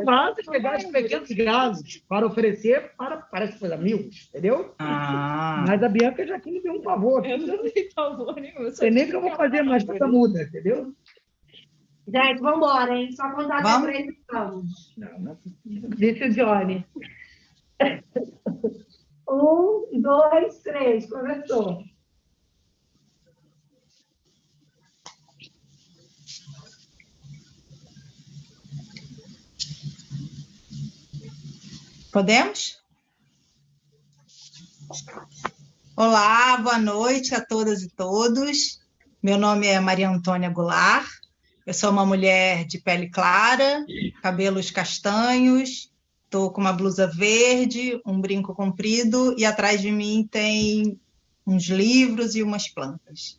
basta pegar os pequenos gases para oferecer para, parece coisa amigos, entendeu? Mas a Bianca já quis me deu um favor. Eu não tenho favor nenhum. Sei nem o que eu vou fazer mais para essa muda, entendeu? Gente, vamos embora, hein? Só contar até 3 e vamos. Não. Disse o Johnny. 1, 2, 3. Começou. Podemos? Olá, boa noite a todas e todos. Meu nome é Maria Antônia Goulart. Eu sou uma mulher de pele clara, cabelos castanhos, estou com uma blusa verde, um brinco comprido e atrás de mim tem uns livros e umas plantas.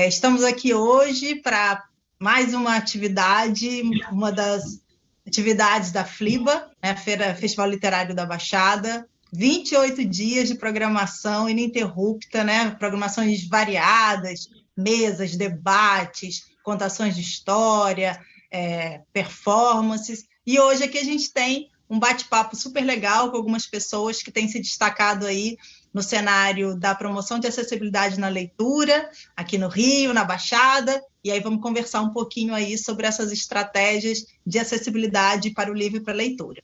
Estamos aqui hoje para mais uma atividade, uma das atividades da FLIBA, né, Festival Literário da Baixada, 28 dias de programação ininterrupta, né, programações variadas, mesas, debates, contações de história, performances, e hoje aqui a gente tem um bate-papo super legal com algumas pessoas que têm se destacado aí no cenário da promoção de acessibilidade na leitura, aqui no Rio, na Baixada, e aí vamos conversar um pouquinho aí sobre essas estratégias de acessibilidade para o livro e para a leitura.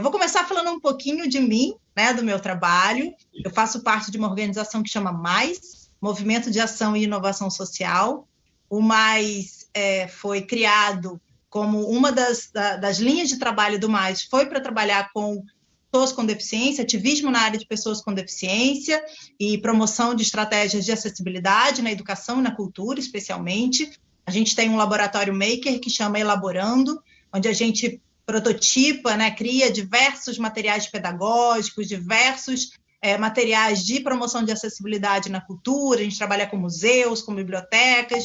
Vou começar falando um pouquinho de mim, né, do meu trabalho. Eu faço parte de uma organização que chama MAIS, Movimento de Ação e Inovação Social. O MAIS foi criado como uma das linhas de trabalho do MAIS, foi para trabalhar com pessoas com deficiência, ativismo na área de pessoas com deficiência e promoção de estratégias de acessibilidade na educação e na cultura, especialmente. A gente tem um laboratório maker que chama Elaborando, onde a gente prototipa, né, cria diversos materiais pedagógicos, diversos materiais de promoção de acessibilidade na cultura. A gente trabalha com museus, com bibliotecas,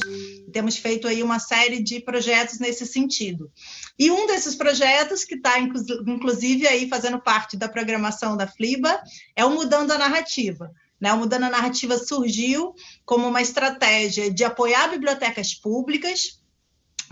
temos feito aí uma série de projetos nesse sentido. E um desses projetos, que está inclusive aí fazendo parte da programação da FLIBA, é o Mudando a Narrativa. Né? O Mudando a Narrativa surgiu como uma estratégia de apoiar bibliotecas públicas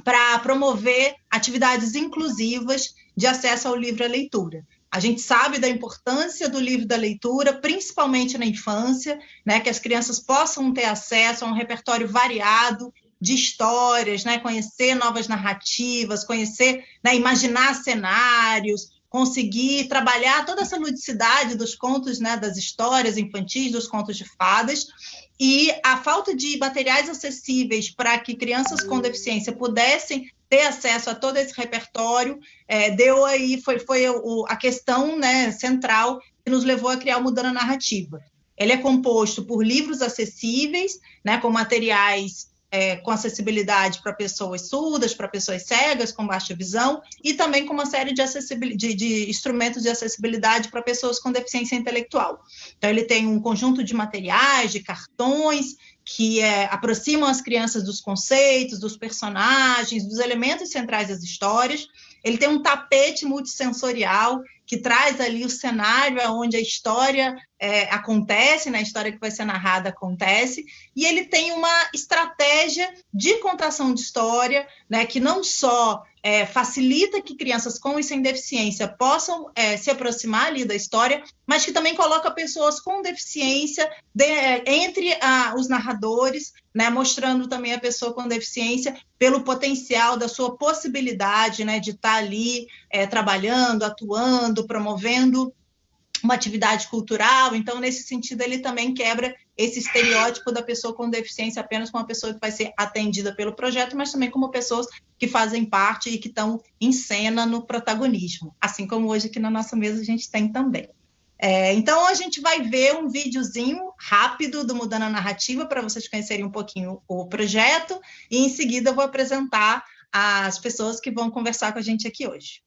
para promover atividades inclusivas de acesso ao livro e à leitura. A gente sabe da importância do livro e da leitura, principalmente na infância, né, que as crianças possam ter acesso a um repertório variado de histórias, né, conhecer novas narrativas, conhecer, né, imaginar cenários, conseguir trabalhar toda essa ludicidade dos contos, né, das histórias infantis, dos contos de fadas, e a falta de materiais acessíveis para que crianças com deficiência pudessem ter acesso a todo esse repertório, deu aí, foi a questão, né, central que nos levou a criar o Mudando a Narrativa. Ele é composto por livros acessíveis, né, com materiais com acessibilidade para pessoas surdas, para pessoas cegas, com baixa visão, e também com uma série de instrumentos de acessibilidade para pessoas com deficiência intelectual. Então, ele tem um conjunto de materiais, de cartões, que aproximam as crianças dos conceitos, dos personagens, dos elementos centrais das histórias. Ele tem um tapete multissensorial que traz ali o cenário onde a história acontece, né? A história que vai ser narrada acontece, e ele tem uma estratégia de contação de história, né, que não só facilita que crianças com e sem deficiência possam se aproximar ali da história, mas que também coloca pessoas com deficiência entre os narradores, né, mostrando também a pessoa com deficiência pelo potencial da sua possibilidade, né, de estar ali trabalhando, atuando, promovendo uma atividade cultural. Então, nesse sentido, ele também quebra esse estereótipo da pessoa com deficiência apenas como uma pessoa que vai ser atendida pelo projeto, mas também como pessoas que fazem parte e que estão em cena no protagonismo, assim como hoje aqui na nossa mesa a gente tem também. Então, a gente vai ver um videozinho rápido do Mudando a Narrativa para vocês conhecerem um pouquinho o projeto, e em seguida eu vou apresentar as pessoas que vão conversar com a gente aqui hoje.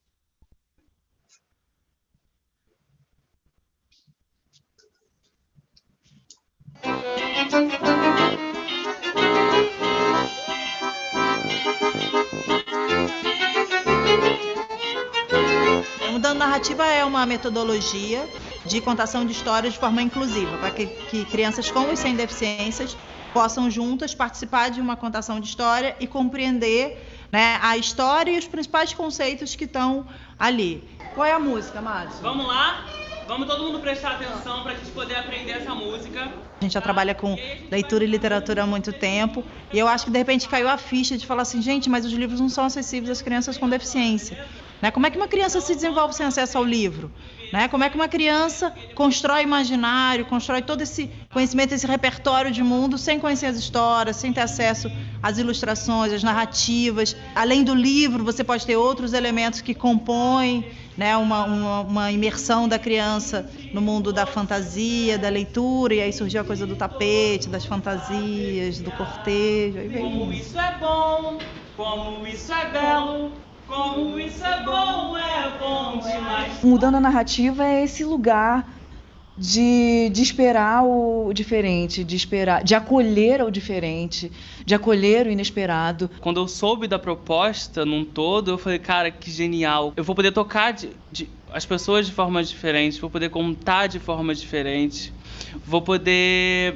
Mudando a Narrativa é uma metodologia de contação de histórias de forma inclusiva, para que crianças com e sem deficiências possam juntas participar de uma contação de história e compreender né, a história e os principais conceitos que estão ali. Qual é a música, Márcio? Vamos lá? Vamos todo mundo prestar atenção para a gente poder aprender essa música. A gente já trabalha com leitura e literatura há muito tempo, e eu acho que de repente caiu a ficha de falar assim, gente, mas os livros não são acessíveis às crianças com deficiência. Né? Como é que uma criança se desenvolve sem acesso ao livro? Né? Como é que uma criança constrói imaginário, constrói todo esse conhecimento, esse repertório de mundo, sem conhecer as histórias, sem ter acesso às ilustrações, às narrativas? Além do livro, você pode ter outros elementos que compõem, né, uma imersão da criança no mundo da fantasia, da leitura, e aí surgiu a coisa do tapete, das fantasias, do cortejo. Aí veio como isso é bom, como isso é belo. Como isso é bom demais. Mudando a narrativa é esse lugar de esperar o diferente, de acolher o diferente, de acolher o inesperado. Quando eu soube da proposta num todo, eu falei, cara, que genial. Eu vou poder tocar as pessoas de forma diferente, vou poder contar de forma diferente, vou poder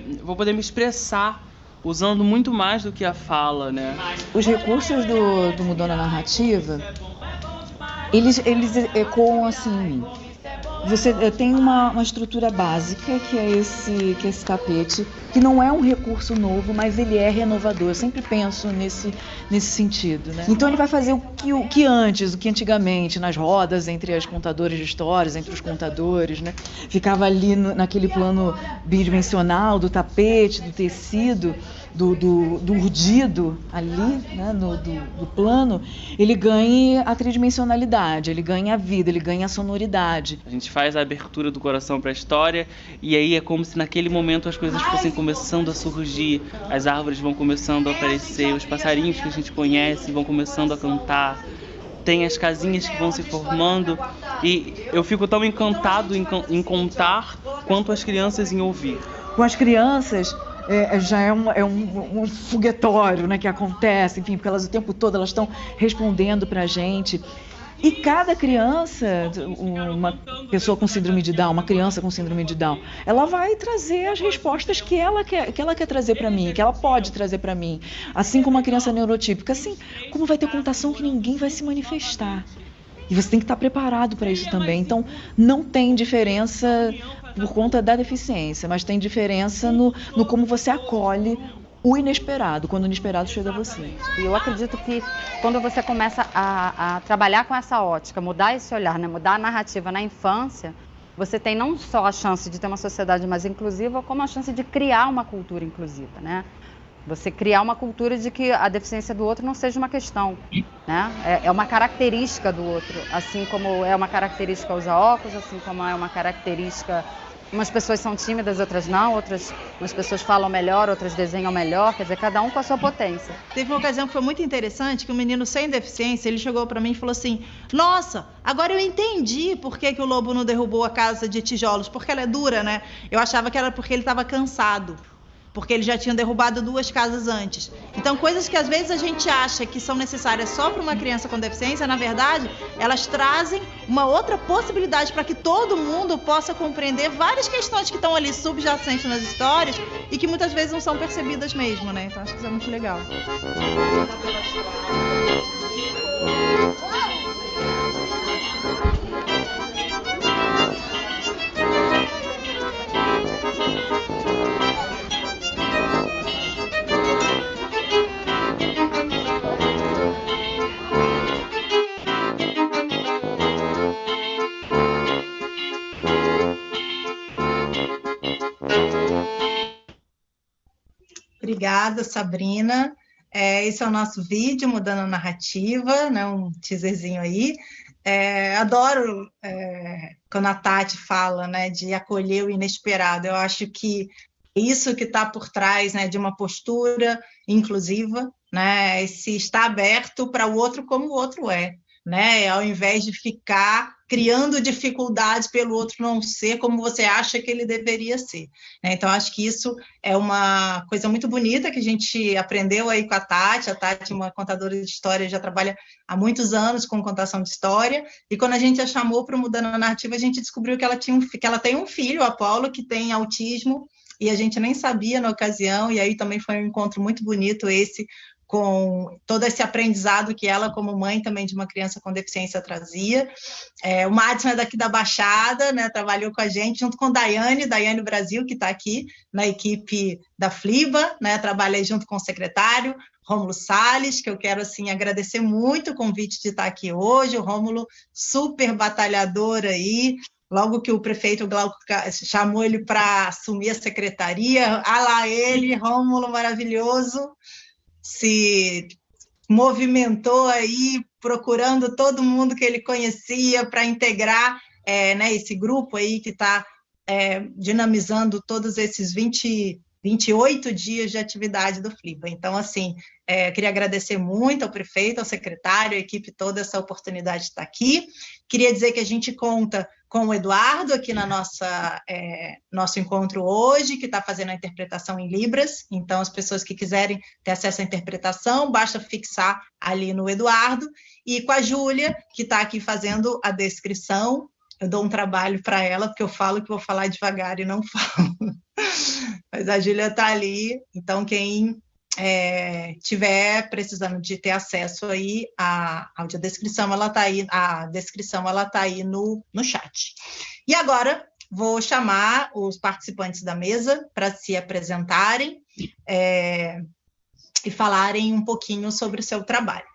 me expressar usando muito mais do que a fala, né? Os recursos do Mudando a Narrativa, eles ecoam assim em mim. Você tem uma estrutura básica, que é esse tapete, que não é um recurso novo, mas ele é renovador. Eu sempre penso nesse sentido, né? Então ele vai fazer o que antigamente, nas rodas entre as contadoras de histórias, entre os contadores, né? Ficava ali naquele plano bidimensional do tapete, do tecido, do urdido ali, né, do plano, ele ganha a tridimensionalidade, ele ganha a vida, ele ganha a sonoridade. A gente faz a abertura do coração para a história e aí é como se naquele momento as coisas fossem começando a surgir, as árvores vão começando a aparecer, os passarinhos que a gente conhece vão começando a cantar, tem as casinhas que vão se formando e eu fico tão encantado em contar quanto as crianças em ouvir. Com as crianças já é um foguetório, né, que acontece, enfim, porque elas o tempo todo elas estão respondendo para a gente. E cada criança, uma pessoa com síndrome de Down, uma criança com síndrome de Down, ela vai trazer as respostas que ela quer trazer para mim, que ela pode trazer para mim. Assim como uma criança neurotípica, assim como vai ter contação que ninguém vai se manifestar. E você tem que estar preparado para isso também. Então, não tem diferença por conta da deficiência, mas tem diferença no como você acolhe o inesperado, quando o inesperado chega a você. E eu acredito que quando você começa a trabalhar com essa ótica, mudar esse olhar, né, mudar a narrativa na infância, você tem não só a chance de ter uma sociedade mais inclusiva, como a chance de criar uma cultura inclusiva, né? Você criar uma cultura de que a deficiência do outro não seja uma questão, né? É uma característica do outro, assim como é uma característica usar óculos, assim como é uma característica... Umas pessoas são tímidas, outras não, umas pessoas falam melhor, outras desenham melhor, quer dizer, cada um com a sua potência. Teve uma ocasião que foi muito interessante, que um menino sem deficiência, ele chegou para mim e falou assim, nossa, agora eu entendi por que o lobo não derrubou a casa de tijolos, porque ela é dura, né? Eu achava que era porque ele estava cansado, porque eles já tinham derrubado 2 casas antes. Então, coisas que às vezes a gente acha que são necessárias só para uma criança com deficiência, na verdade, elas trazem uma outra possibilidade para que todo mundo possa compreender várias questões que estão ali subjacentes nas histórias e que muitas vezes não são percebidas mesmo, né? Então, acho que isso é muito legal. Obrigada, Sabrina. Esse é o nosso vídeo, Mudando a Narrativa, né? Um teaserzinho aí. Adoro quando a Tati fala, né, de acolher o inesperado. Eu acho que isso que está por trás, né, de uma postura inclusiva, né, se está aberto para o outro como o outro é, né, ao invés de ficar criando dificuldades pelo outro não ser como você acha que ele deveria ser, né? Então, acho que isso é uma coisa muito bonita que a gente aprendeu aí com a Tati. A Tati é uma contadora de história, já trabalha há muitos anos com contação de história, e quando a gente a chamou para Mudando a Narrativa, a gente descobriu que ela tem um filho, o Apolo, que tem autismo, e a gente nem sabia na ocasião, e aí também foi um encontro muito bonito esse com todo esse aprendizado que ela, como mãe também de uma criança com deficiência, trazia. O Madison é daqui da Baixada, né, trabalhou com a gente, junto com Daiane Brasil, que está aqui na equipe da FLIBA, né, trabalhei junto com o secretário, Rômulo Salles, que eu quero assim, agradecer muito o convite de estar aqui hoje, o Rômulo super batalhador aí, logo que o prefeito Glauco chamou ele para assumir a secretaria, lá ele, Rômulo maravilhoso, se movimentou aí, procurando todo mundo que ele conhecia para integrar né, esse grupo aí que está dinamizando todos esses 28 dias de atividade do FLIBA. Então, assim, queria agradecer muito ao prefeito, ao secretário, à equipe toda, essa oportunidade de estar aqui. Queria dizer que a gente conta com o Eduardo aqui na nosso encontro hoje, que está fazendo a interpretação em Libras. Então, as pessoas que quiserem ter acesso à interpretação, basta fixar ali no Eduardo. E com a Júlia, que está aqui fazendo a descrição. Eu dou um trabalho para ela, porque eu falo que vou falar devagar e não falo. Mas a Júlia está ali, então quem tiver precisando de ter acesso aí à audiodescrição, ela está aí, a descrição ela está aí no chat. E agora vou chamar os participantes da mesa para se apresentarem e falarem um pouquinho sobre o seu trabalho.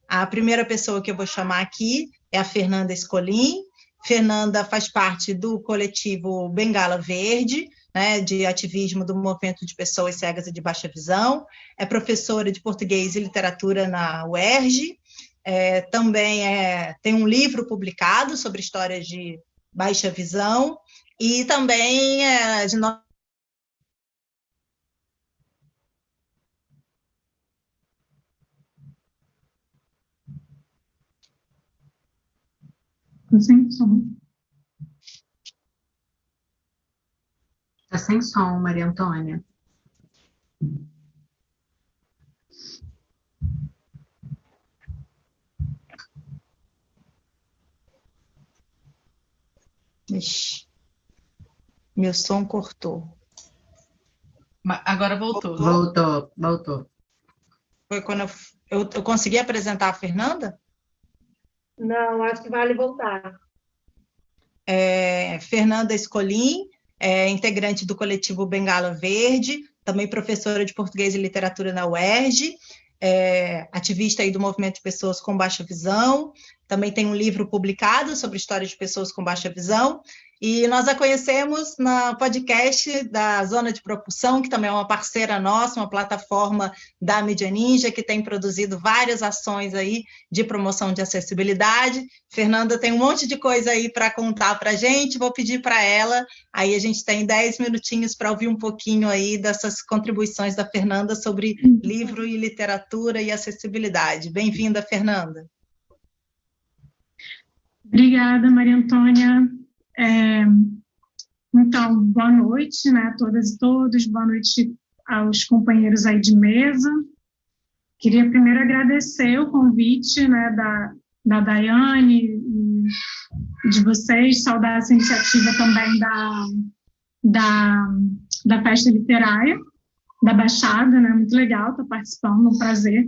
A primeira pessoa que eu vou chamar aqui é a Fernanda Escolim. Fernanda faz parte do coletivo Bengala Verde, né, de ativismo do movimento de pessoas cegas e de baixa visão, é professora de português e literatura na UERJ, também tem um livro publicado sobre histórias de baixa visão, e também de Sem som. Está sem som, Maria Antônia. Ixi, meu som cortou. Agora voltou. Voltou. Foi quando eu consegui apresentar a Fernanda? Não, acho que vale voltar. Fernanda Escolim, integrante do coletivo Bengala Verde, também professora de português e literatura na UERJ, ativista aí do movimento de pessoas com baixa visão, também tem um livro publicado sobre histórias de pessoas com baixa visão, e nós a conhecemos no podcast da Zona de Propulsão, que também é uma parceira nossa, uma plataforma da Mídia Ninja, que tem produzido várias ações aí de promoção de acessibilidade. Fernanda tem um monte de coisa aí para contar para a gente, vou pedir para ela, aí a gente tem 10 minutinhos para ouvir um pouquinho aí dessas contribuições da Fernanda sobre livro e literatura e acessibilidade. Bem-vinda, Fernanda. Obrigada, Maria Antônia. Então, boa noite, né, a todas e todos, boa noite aos companheiros aí de mesa. Queria primeiro agradecer o convite, né, da Daiane e de vocês, saudar essa iniciativa também da Festa Literária, da Baixada, né, muito legal estar participando, um prazer.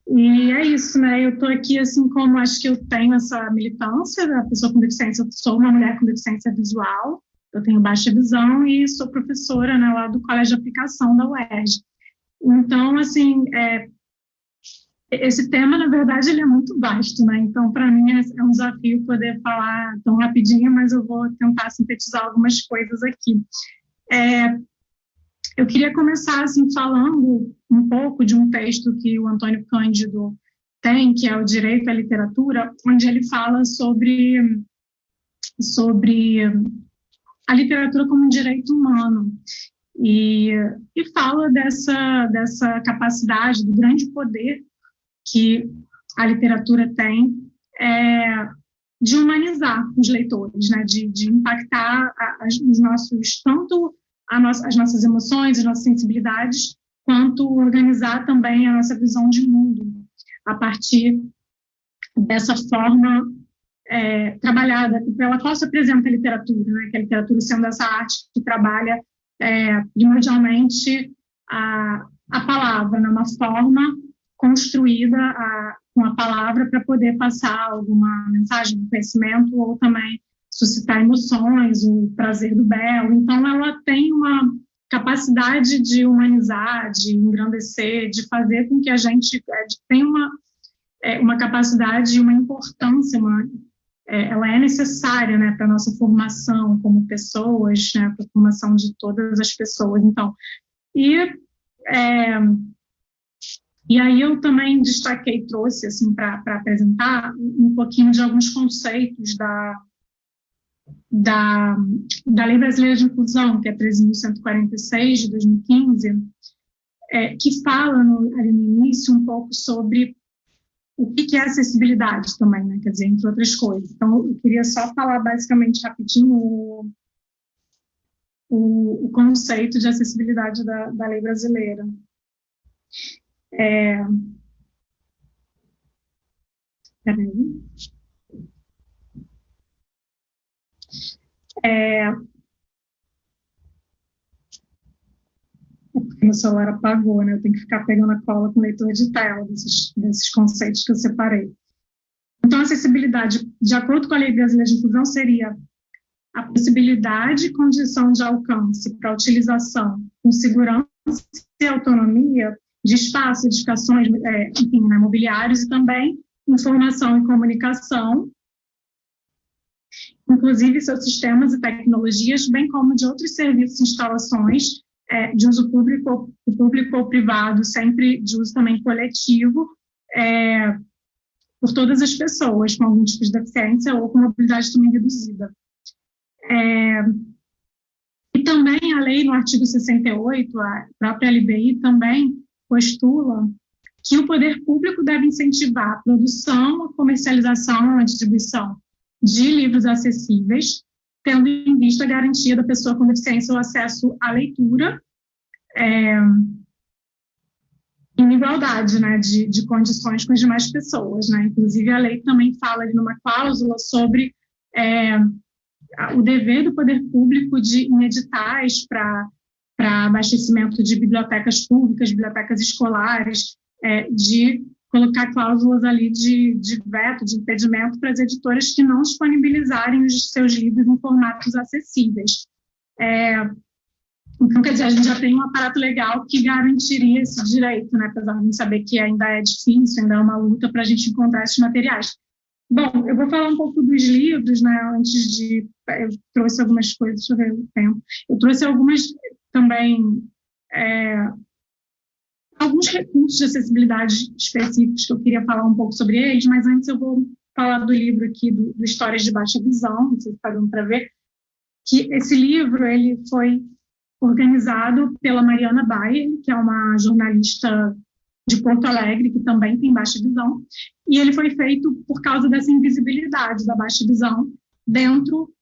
E é isso, né? Eu estou aqui, assim como acho que eu tenho essa militância da pessoa com deficiência, eu sou uma mulher com deficiência visual, eu tenho baixa visão e sou professora, né, lá do Colégio de Aplicação da UERJ. Então, assim, esse tema, na verdade, ele é muito vasto, né? Então, para mim, é um desafio poder falar tão rapidinho, mas eu vou tentar sintetizar algumas coisas aqui. Eu queria começar assim, falando um pouco de um texto que o Antônio Cândido tem, que é o Direito à Literatura, onde ele fala sobre a literatura como um direito humano e fala dessa capacidade, do grande poder que a literatura tem de humanizar os leitores, né, de impactar os nossos, tanto as nossas emoções, as nossas sensibilidades, quanto organizar também a nossa visão de mundo a partir dessa forma trabalhada, pela qual se apresenta a literatura, né? Que a literatura sendo essa arte que trabalha primordialmente a palavra, né? Uma forma construída com a palavra para poder passar alguma mensagem de conhecimento ou também suscitar emoções, o prazer do belo. Então, ela tem uma capacidade de humanizar, de engrandecer, de fazer com que a gente tenha uma capacidade e uma importância, ela é necessária, né, para a nossa formação como pessoas, né, para a formação de todas as pessoas. Então, e aí eu também destaquei, trouxe assim, para apresentar um pouquinho de alguns conceitos da Lei Brasileira de Inclusão, que é 13.146, de 2015, que fala ali no início um pouco sobre o que é acessibilidade também, né? Quer dizer, entre outras coisas. Então, eu queria só falar basicamente rapidinho o conceito de acessibilidade da lei brasileira. Peraí. Porque meu celular apagou, né? Eu tenho que ficar pegando a cola com leitor de tela desses conceitos que eu separei. Então, a acessibilidade, de acordo com a Lei Brasileira de Inclusão, seria a possibilidade e condição de alcance para a utilização com segurança e autonomia de espaços, edificações, enfim, né, mobiliários e também informação e comunicação, inclusive seus sistemas e tecnologias, bem como de outros serviços e instalações de uso público ou privado, sempre de uso também coletivo, por todas as pessoas com algum tipo de deficiência ou com mobilidade também reduzida. E também a lei, no artigo 68, a própria LBI também postula que o poder público deve incentivar a produção, a comercialização e a distribuição de livros acessíveis, tendo em vista a garantia da pessoa com deficiência o acesso à leitura em igualdade, né, de condições com as demais pessoas, né? Inclusive, a lei também fala ali numa cláusula sobre o dever do poder público em editais para abastecimento de bibliotecas públicas, bibliotecas escolares, de colocar cláusulas ali de veto, de impedimento para as editoras que não disponibilizarem os seus livros em formatos acessíveis. Então, quer dizer, a gente já tem um aparato legal que garantiria esse direito, né, apesar de a gente saber que ainda é difícil, ainda é uma luta para a gente encontrar esses materiais. Bom, eu vou falar um pouco dos livros, né, antes de... Eu trouxe algumas coisas, deixa eu ver o tempo. Eu trouxe algumas também... alguns recursos de acessibilidade específicos que eu queria falar um pouco sobre eles, mas antes eu vou falar do livro aqui, do Histórias de Baixa Visão, não sei se está dando para ver, que esse livro ele foi organizado pela Mariana Bayer, que é uma jornalista de Porto Alegre, que também tem baixa visão, e ele foi feito por causa dessa invisibilidade da baixa visão dentro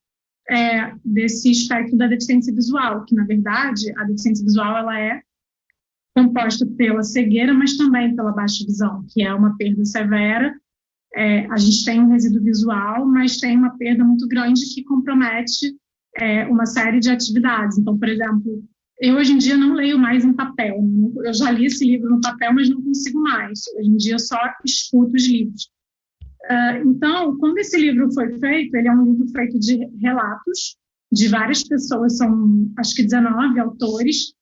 desse espectro da deficiência visual, que, na verdade, a deficiência visual ela é composta pela cegueira, mas também pela baixa visão, que é uma perda severa. A gente tem um resíduo visual, mas tem uma perda muito grande que compromete uma série de atividades. Então, por exemplo, eu hoje em dia não leio mais em papel. Eu já li esse livro no papel, mas não consigo mais. Hoje em dia eu só escuto os livros. Então, quando esse livro foi feito, ele é um livro feito de relatos de várias pessoas, são acho que 19 autores,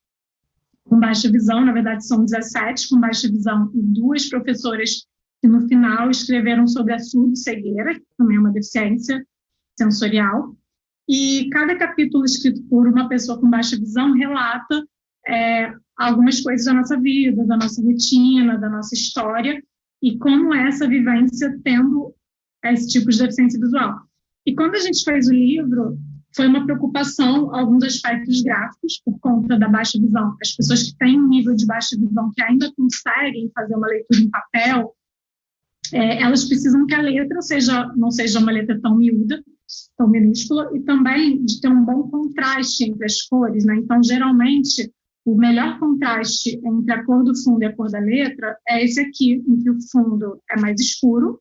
com baixa visão, na verdade são 17 com baixa visão e 2 professoras que no final escreveram sobre a surdo-cegueira, que também é uma deficiência sensorial, e cada capítulo escrito por uma pessoa com baixa visão relata algumas coisas da nossa vida, da nossa rotina, da nossa história, e como é essa vivência tendo esse tipo de deficiência visual. E quando a gente fez o livro, foi uma preocupação alguns aspectos gráficos por conta da baixa visão. As pessoas que têm um nível de baixa visão que ainda conseguem fazer uma leitura em papel, elas precisam que a letra não seja uma letra tão miúda, tão minúscula, e também de ter um bom contraste entre as cores, né? Então, geralmente, o melhor contraste entre a cor do fundo e a cor da letra é esse aqui, em que o fundo é mais escuro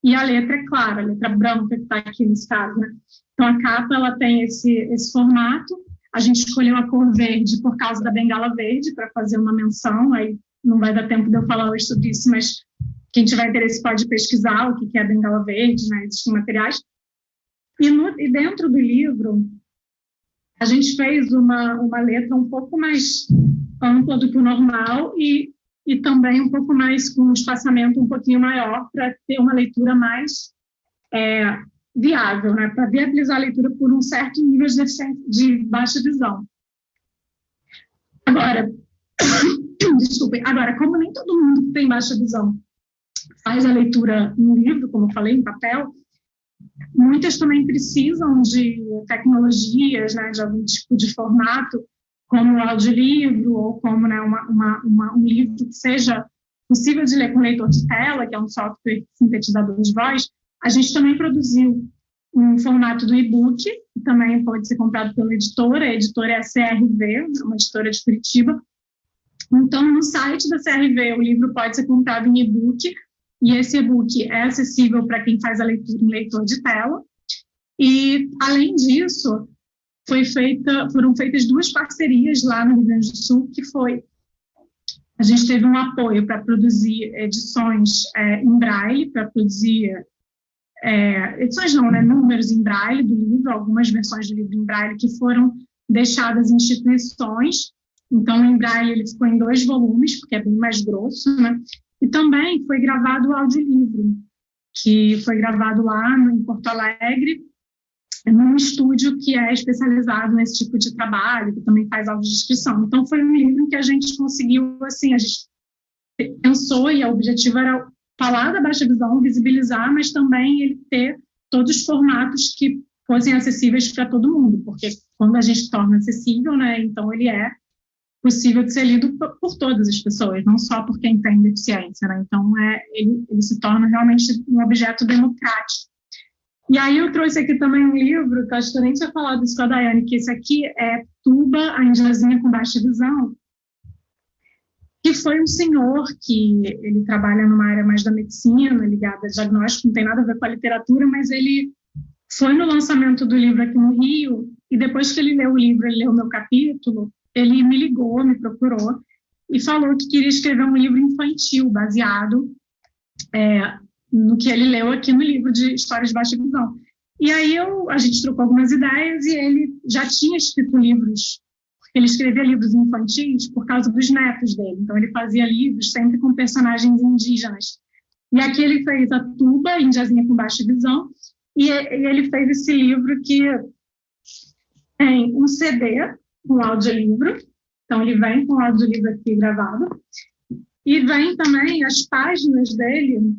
e a letra é clara, a letra branca que está aqui nesse caso, né? Então, a capa ela tem esse formato. A gente escolheu a cor verde por causa da bengala verde, para fazer uma menção aí não vai dar tempo de eu falar hoje sobre isso, mas quem tiver interesse pode pesquisar o que é a bengala verde, né? Existem materiais. E dentro do livro, a gente fez uma letra um pouco mais ampla do que o normal e também um pouco mais com um espaçamento um pouquinho maior para ter uma leitura mais viável, né? Para viabilizar a leitura por um certo nível de baixa visão. Agora, desculpem, como nem todo mundo que tem baixa visão faz a leitura em livro, como eu falei, em papel, muitas também precisam de tecnologias, né, de algum tipo de formato, como o audiolivro ou como, né, um livro que seja possível de ler com leitor de tela, que é um software sintetizador de voz. A gente também produziu um formato do e-book, que também pode ser comprado pela editora. A editora é a CRV, uma editora de Curitiba. Então, no site da CRV, o livro pode ser comprado em e-book, e esse e-book é acessível para quem faz a leitura em leitor de tela. E, além disso, foram feitas 2 parcerias lá no Rio Grande do Sul, que foi... A gente teve um apoio para produzir edições em braille, para produzir... edições não, né? Números em braille do livro, algumas versões do livro em braille que foram deixadas em instituições. Então, em braille ele ficou em 2 volumes, porque é bem mais grosso, né? E também foi gravado o audiolivro, que foi gravado lá em Porto Alegre, num estúdio que é especializado nesse tipo de trabalho, que também faz audiodescrição. Então, foi um livro que a gente conseguiu, assim, a gente pensou, e o objetivo era falar da baixa visão, visibilizar, mas também ele ter todos os formatos que fossem acessíveis para todo mundo, porque quando a gente torna acessível, né, então ele é possível de ser lido por todas as pessoas, não só por quem tem deficiência, né? Então, ele se torna realmente um objeto democrático. E aí eu trouxe aqui também um livro, que acho que eu nem tinha falado isso com a Daiane, que esse aqui é Tuba, a Indiazinha com Baixa Visão, que foi um senhor que ele trabalha numa área mais da medicina, ligada a diagnóstico, não tem nada a ver com a literatura, mas ele foi no lançamento do livro aqui no Rio, e depois que ele leu o livro, ele leu o meu capítulo, ele me ligou, me procurou, e falou que queria escrever um livro infantil, baseado no que ele leu aqui no livro de Histórias de Baixa Visão. E aí a gente trocou algumas ideias, e ele já tinha escrito livros, porque ele escrevia livros infantis por causa dos netos dele. Então, ele fazia livros sempre com personagens indígenas. E aqui ele fez a Tuba, Indiazinha com Baixa Visão, e ele fez esse livro que tem um CD, um audiolivro. Então, ele vem com o audiolivro aqui gravado. E vem também, as páginas dele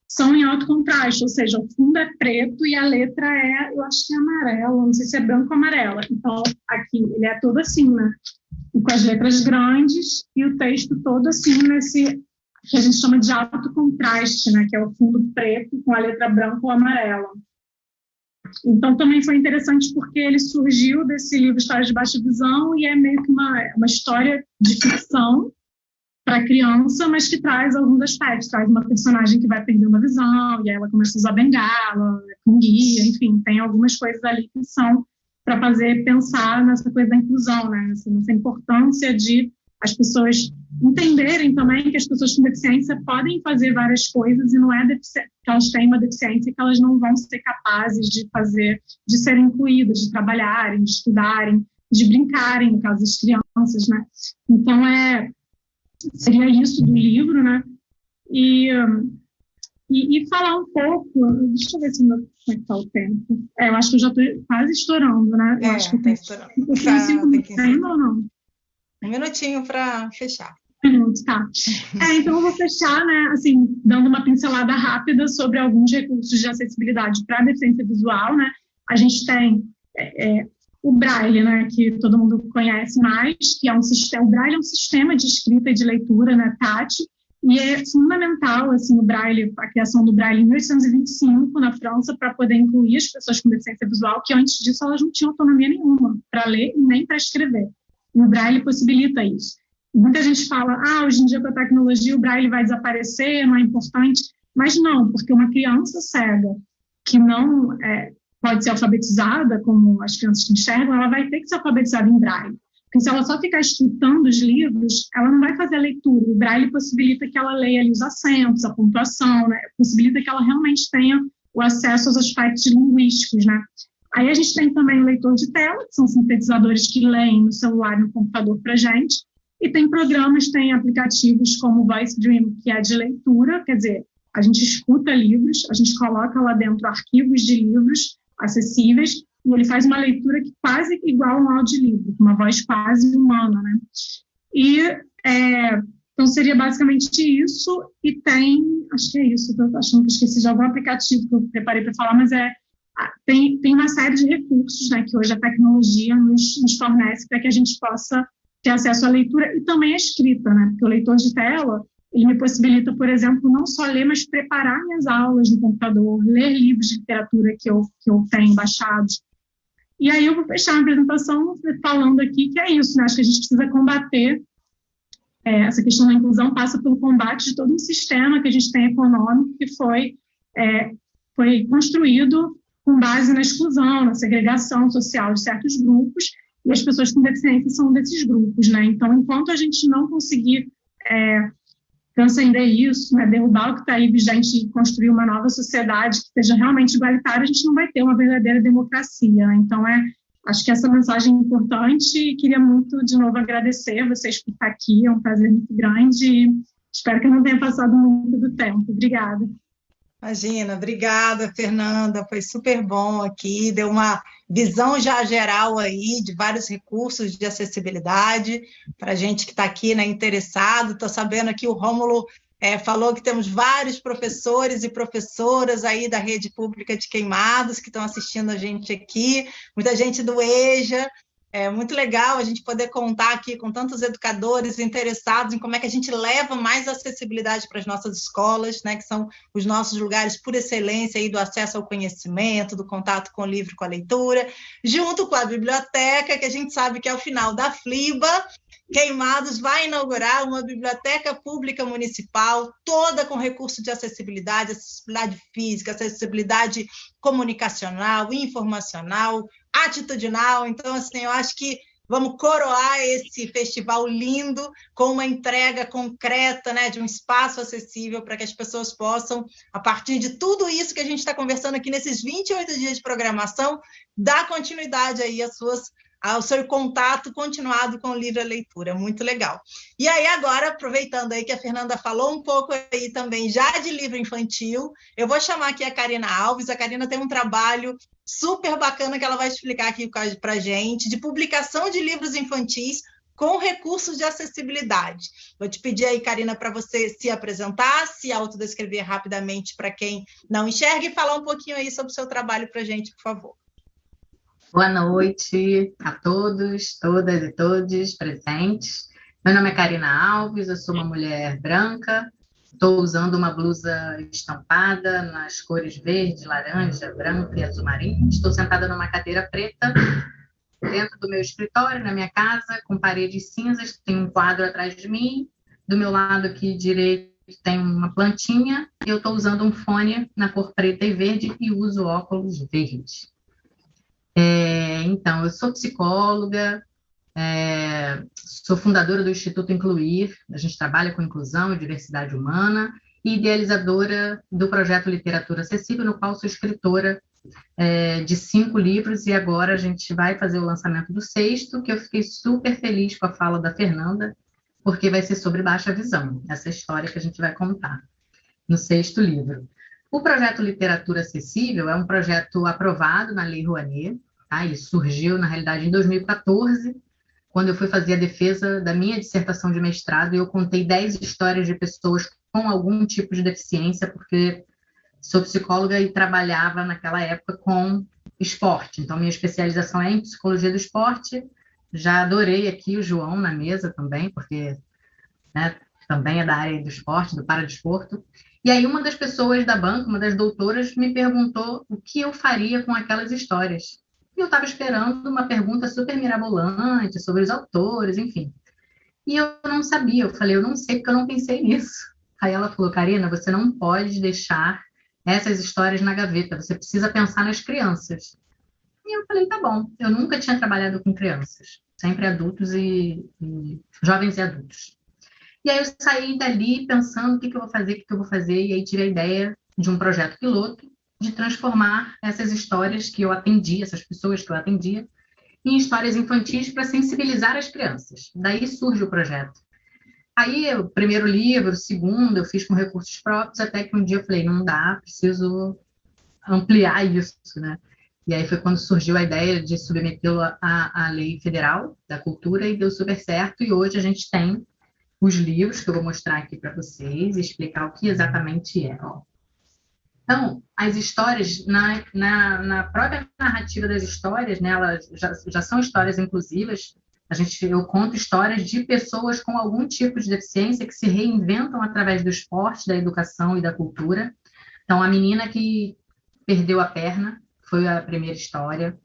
são em alto contraste, ou seja, o fundo é preto e a letra eu acho que é amarela, não sei se é branco ou amarela. Então, aqui ele é todo assim, né? E com as letras grandes e o texto todo assim, nesse que a gente chama de alto contraste, né? Que é o fundo preto com a letra branca ou amarela. Então, também foi interessante porque ele surgiu desse livro Histórias de Baixa Visão e é meio que uma história de ficção para criança, mas que traz alguns aspectos. Traz uma personagem que vai perdendo a visão e aí ela começa a usar bengala, com guia, enfim, tem algumas coisas ali que são para fazer pensar nessa coisa da inclusão, né? Nessa importância de as pessoas entenderem também que as pessoas com deficiência podem fazer várias coisas e não é que elas têm uma deficiência que elas não vão ser capazes de fazer, de serem incluídas, de trabalharem, de estudarem, de brincarem, no caso das crianças, né? Então, seria isso do livro, né? E falar um pouco, deixa eu ver como é que está o tempo. Eu acho que eu já estou quase estourando, né? Eu acho que está estourando. Tem 5 minutos ainda ou não? 1 minutinho para fechar. 1 minuto, tá. Então eu vou fechar, né, assim, dando uma pincelada rápida sobre alguns recursos de acessibilidade para a deficiência visual, né? A gente tem o Braille, né, que todo mundo conhece mais, que é um sistema, o Braille é um sistema de escrita e de leitura, né, tátil, e é fundamental, assim, o Braille, a criação do Braille em 1825, na França, para poder incluir as pessoas com deficiência visual, que antes disso elas não tinham autonomia nenhuma para ler e nem para escrever. E o Braille possibilita isso. Muita gente fala, hoje em dia com a tecnologia o Braille vai desaparecer, não é importante, mas não, porque uma criança cega que não pode ser alfabetizada, como as crianças que enxergam, ela vai ter que ser alfabetizada em Braille. Porque se ela só ficar escutando os livros, ela não vai fazer a leitura. O Braille possibilita que ela leia ali os acentos, a pontuação, né? Possibilita que ela realmente tenha o acesso aos aspectos linguísticos, né? Aí a gente tem também o leitor de tela, que são sintetizadores que leem no celular e no computador para a gente, e tem programas, tem aplicativos como o Voice Dream, que é de leitura, quer dizer, a gente escuta livros, a gente coloca lá dentro arquivos de livros acessíveis, e ele faz uma leitura que quase igual a um audiolivro, com uma voz quase humana, né? E, então, seria basicamente isso, e tem, acho que é isso, estou achando que esqueci de algum aplicativo que eu preparei para falar, mas tem uma série de recursos, né, que hoje a tecnologia nos fornece para que a gente possa ter acesso à leitura e também à escrita, né? Porque o leitor de tela, ele me possibilita, por exemplo, não só ler, mas preparar minhas aulas no computador, ler livros de literatura que eu tenho baixados. E aí eu vou fechar a apresentação falando aqui que é isso, né? Acho que a gente precisa combater essa questão da inclusão, passa pelo combate de todo um sistema que a gente tem econômico que foi construído com base na exclusão, na segregação social de certos grupos, e as pessoas com deficiência são desses grupos, né? Então, enquanto a gente não conseguir transcender isso, né, derrubar o que está aí vigente e construir uma nova sociedade que seja realmente igualitária, a gente não vai ter uma verdadeira democracia, né? Então, acho que essa mensagem é importante e queria muito, de novo, agradecer vocês por estar aqui, é um prazer muito grande e espero que eu não tenha passado muito do tempo. Obrigada. Imagina, obrigada, Fernanda, foi super bom aqui, deu uma visão já geral aí de vários recursos de acessibilidade para a gente que está aqui, né, interessado. Estou sabendo aqui o Rômulo falou que temos vários professores e professoras aí da rede pública de Queimados que estão assistindo a gente aqui, muita gente do EJA. É muito legal a gente poder contar aqui com tantos educadores interessados em como é que a gente leva mais acessibilidade para as nossas escolas, né, que são os nossos lugares por excelência aí do acesso ao conhecimento, do contato com o livro, com a leitura, junto com a biblioteca, que a gente sabe que é o final da FLIBA. Queimados vai inaugurar uma biblioteca pública municipal, toda com recurso de acessibilidade física, acessibilidade comunicacional, informacional, atitudinal. Então, assim, eu acho que vamos coroar esse festival lindo com uma entrega concreta, né, de um espaço acessível para que as pessoas possam, a partir de tudo isso que a gente está conversando aqui nesses 28 dias de programação, dar continuidade aí ao seu contato continuado com o livro e a leitura, muito legal. E aí agora, aproveitando aí que a Fernanda falou um pouco aí também já de livro infantil, eu vou chamar aqui a Karina Alves. A Karina tem um trabalho super bacana que ela vai explicar aqui para a gente, de publicação de livros infantis com recursos de acessibilidade. Vou te pedir aí, Karina, para você se apresentar, se autodescrever rapidamente para quem não enxerga e falar um pouquinho aí sobre o seu trabalho para a gente, por favor. Boa noite a todos, todas e todos presentes. Meu nome é Karina Alves, eu sou uma mulher branca, estou usando uma blusa estampada nas cores verde, laranja, branco e azul marinho. Estou sentada numa cadeira preta dentro do meu escritório, na minha casa, com paredes cinzas, tem um quadro atrás de mim. Do meu lado aqui direito tem uma plantinha. Eu estou usando um fone na cor preta e verde e uso óculos verdes. Então, eu sou psicóloga, sou fundadora do Instituto Incluir, a gente trabalha com inclusão e diversidade humana, e idealizadora do projeto Literatura Acessível, no qual sou escritora de 5 livros, e agora a gente vai fazer o lançamento do 6º, que eu fiquei super feliz com a fala da Fernanda, porque vai ser sobre baixa visão, essa história que a gente vai contar no 6º livro. O projeto Literatura Acessível é um projeto aprovado na Lei Rouanet, tá? Ele surgiu, na realidade, em 2014, quando eu fui fazer a defesa da minha dissertação de mestrado, e eu contei 10 histórias de pessoas com algum tipo de deficiência, porque sou psicóloga e trabalhava naquela época com esporte. Então, minha especialização é em psicologia do esporte. Já adorei aqui o João na mesa também, porque, né, também é da área do esporte, do paradesporto. E aí uma das pessoas da banca, uma das doutoras, me perguntou o que eu faria com aquelas histórias. E eu estava esperando uma pergunta super mirabolante sobre os autores, enfim. E eu não sabia, eu falei, eu não sei porque eu não pensei nisso. Aí ela falou, Karina, você não pode deixar essas histórias na gaveta, você precisa pensar nas crianças. E eu falei, tá bom, eu nunca tinha trabalhado com crianças. sempre adultos e jovens e adultos. E aí eu saí dali pensando o que eu vou fazer, e aí tive a ideia de um projeto piloto de transformar essas histórias que eu atendia, essas pessoas que eu atendia, em histórias infantis para sensibilizar as crianças. Daí surge o projeto. Aí, o primeiro livro, o segundo, eu fiz com recursos próprios, até que um dia eu falei, não dá, preciso ampliar isso, né? E aí foi quando surgiu a ideia de submetê-lo à lei federal da cultura, e deu super certo, e hoje a gente tem os livros que eu vou mostrar aqui para vocês e explicar o que exatamente é. Ó. Então, as histórias, na própria narrativa das histórias, né, elas já são histórias inclusivas. Eu conto histórias de pessoas com algum tipo de deficiência que se reinventam através do esporte, da educação e da cultura. Então, a menina que perdeu a perna foi a primeira história.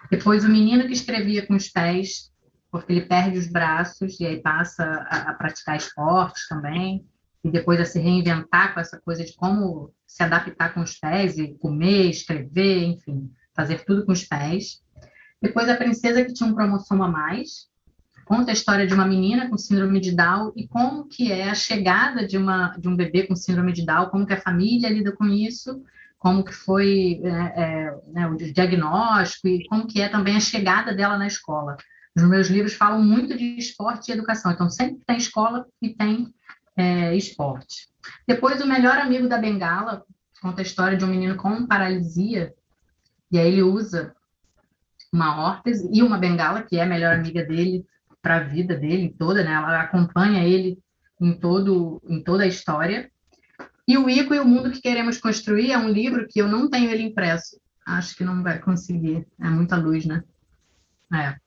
Depois, o menino que escrevia com os pés, porque ele perde os braços e aí passa a praticar esportes também, e depois a se reinventar com essa coisa de como se adaptar com os pés e comer, escrever, enfim, fazer tudo com os pés. Depois, a princesa que tinha um cromossomo a mais, conta a história de uma menina com síndrome de Down e como que é a chegada de um bebê com síndrome de Down, como que a família lida com isso, como que foi o diagnóstico e como que é também a chegada dela na escola. Os meus livros falam muito de esporte e educação, então sempre tem escola e tem esporte. Depois, o melhor amigo da bengala, conta a história de um menino com paralisia, e aí ele usa uma órtese e uma bengala, que é a melhor amiga dele para a vida dele toda, né? Ela acompanha ele em toda a história. E o Ico e o Mundo que Queremos Construir é um livro que eu não tenho ele impresso. Acho que não vai conseguir. É muita luz, né?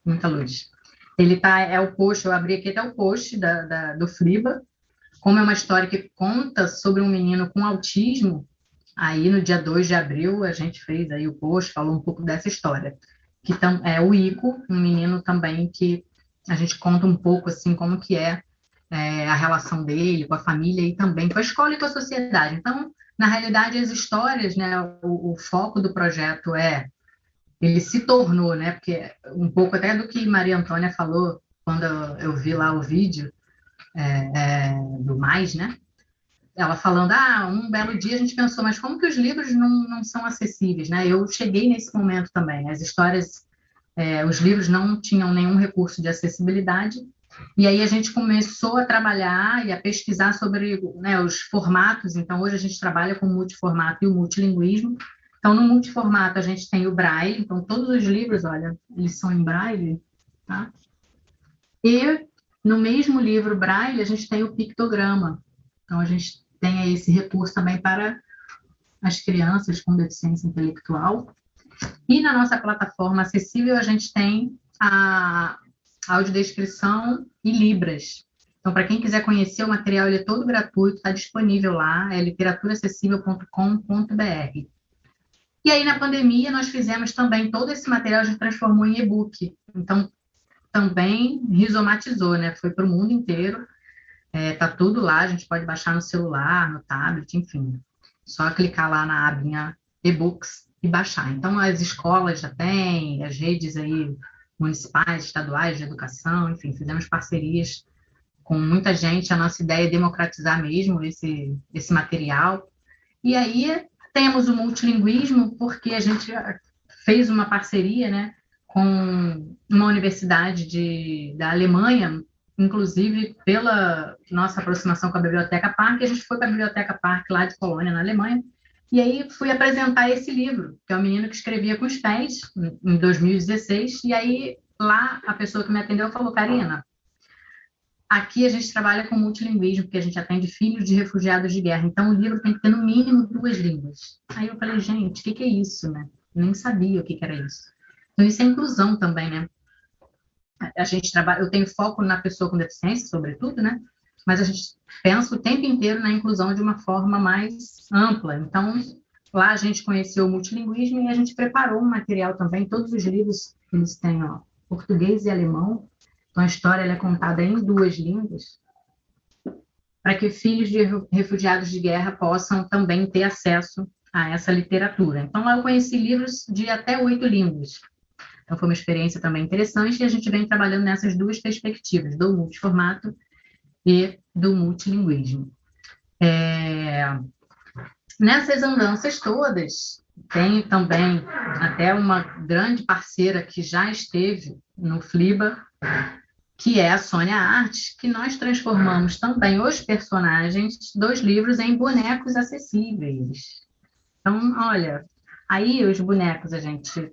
Muita luz. Ele é o post, eu abri aqui até o post do Friba. Como é uma história que conta sobre um menino com autismo, aí no dia 2 de abril a gente fez aí o post, falou um pouco dessa história. Que é o Ico, um menino também que a gente conta um pouco assim como que é a relação dele com a família e também com a escola e com a sociedade. Então, na realidade, as histórias, né, o foco do projeto ele se tornou, né, porque um pouco até do que Maria Antônia falou quando eu vi lá o vídeo do Mais, né, ela falando, um belo dia a gente pensou, mas como que os livros não são acessíveis, né? Eu cheguei nesse momento também, as histórias, os livros não tinham nenhum recurso de acessibilidade, e aí a gente começou a trabalhar e a pesquisar sobre, né, os formatos. Então hoje a gente trabalha com o multiformato e o multilinguismo. Então no multiformato a gente tem o Braille, então todos os livros, olha, eles são em Braille, tá? E no mesmo livro Braille a gente tem o pictograma, então a gente tem aí esse recurso também para as crianças com deficiência intelectual. E na nossa plataforma acessível a gente tem a audiodescrição e Libras. Então, para quem quiser conhecer o material, ele é todo gratuito, está disponível lá, é literaturacessível.com.br. E aí, na pandemia, nós fizemos também, todo esse material a gente transformou em e-book. Então, também rizomatizou, né? Foi para o mundo inteiro. Tá tudo lá, a gente pode baixar no celular, no tablet, enfim. Só clicar lá na abinha e-books e baixar. Então, as escolas já têm, as redes aí municipais, estaduais de educação, enfim, fizemos parcerias com muita gente. A nossa ideia é democratizar mesmo esse material. E aí temos o multilinguismo, porque a gente fez uma parceria, né, com uma universidade da Alemanha, inclusive pela nossa aproximação com a Biblioteca Park. A gente foi para a Biblioteca Park lá de Colônia, na Alemanha, e aí fui apresentar esse livro, que é o menino que escrevia com os pés, em 2016, e aí lá a pessoa que me atendeu falou, Karina, aqui a gente trabalha com multilinguismo, porque a gente atende filhos de refugiados de guerra, então o livro tem que ter no mínimo 2 línguas. Aí eu falei, gente, o que é isso, né? Eu nem sabia o que era isso. Então isso é inclusão também, né? A gente trabalha, eu tenho foco na pessoa com deficiência, sobretudo, né? Mas a gente pensa o tempo inteiro na inclusão de uma forma mais ampla. Então, lá a gente conheceu o multilinguismo e a gente preparou um material também. Todos os livros, eles têm português e alemão. Então, a história ela é contada em 2 línguas, para que filhos de refugiados de guerra possam também ter acesso a essa literatura. Então, lá eu conheci livros de até 8 línguas. Então, foi uma experiência também interessante e a gente vem trabalhando nessas duas perspectivas, do multiformato e do multilinguismo. Nessas andanças todas, tem também até uma grande parceira que já esteve no FLIBA, que é a Sônia Artes, que nós transformamos também os personagens dos livros em bonecos acessíveis. Então, olha, aí os bonecos a gente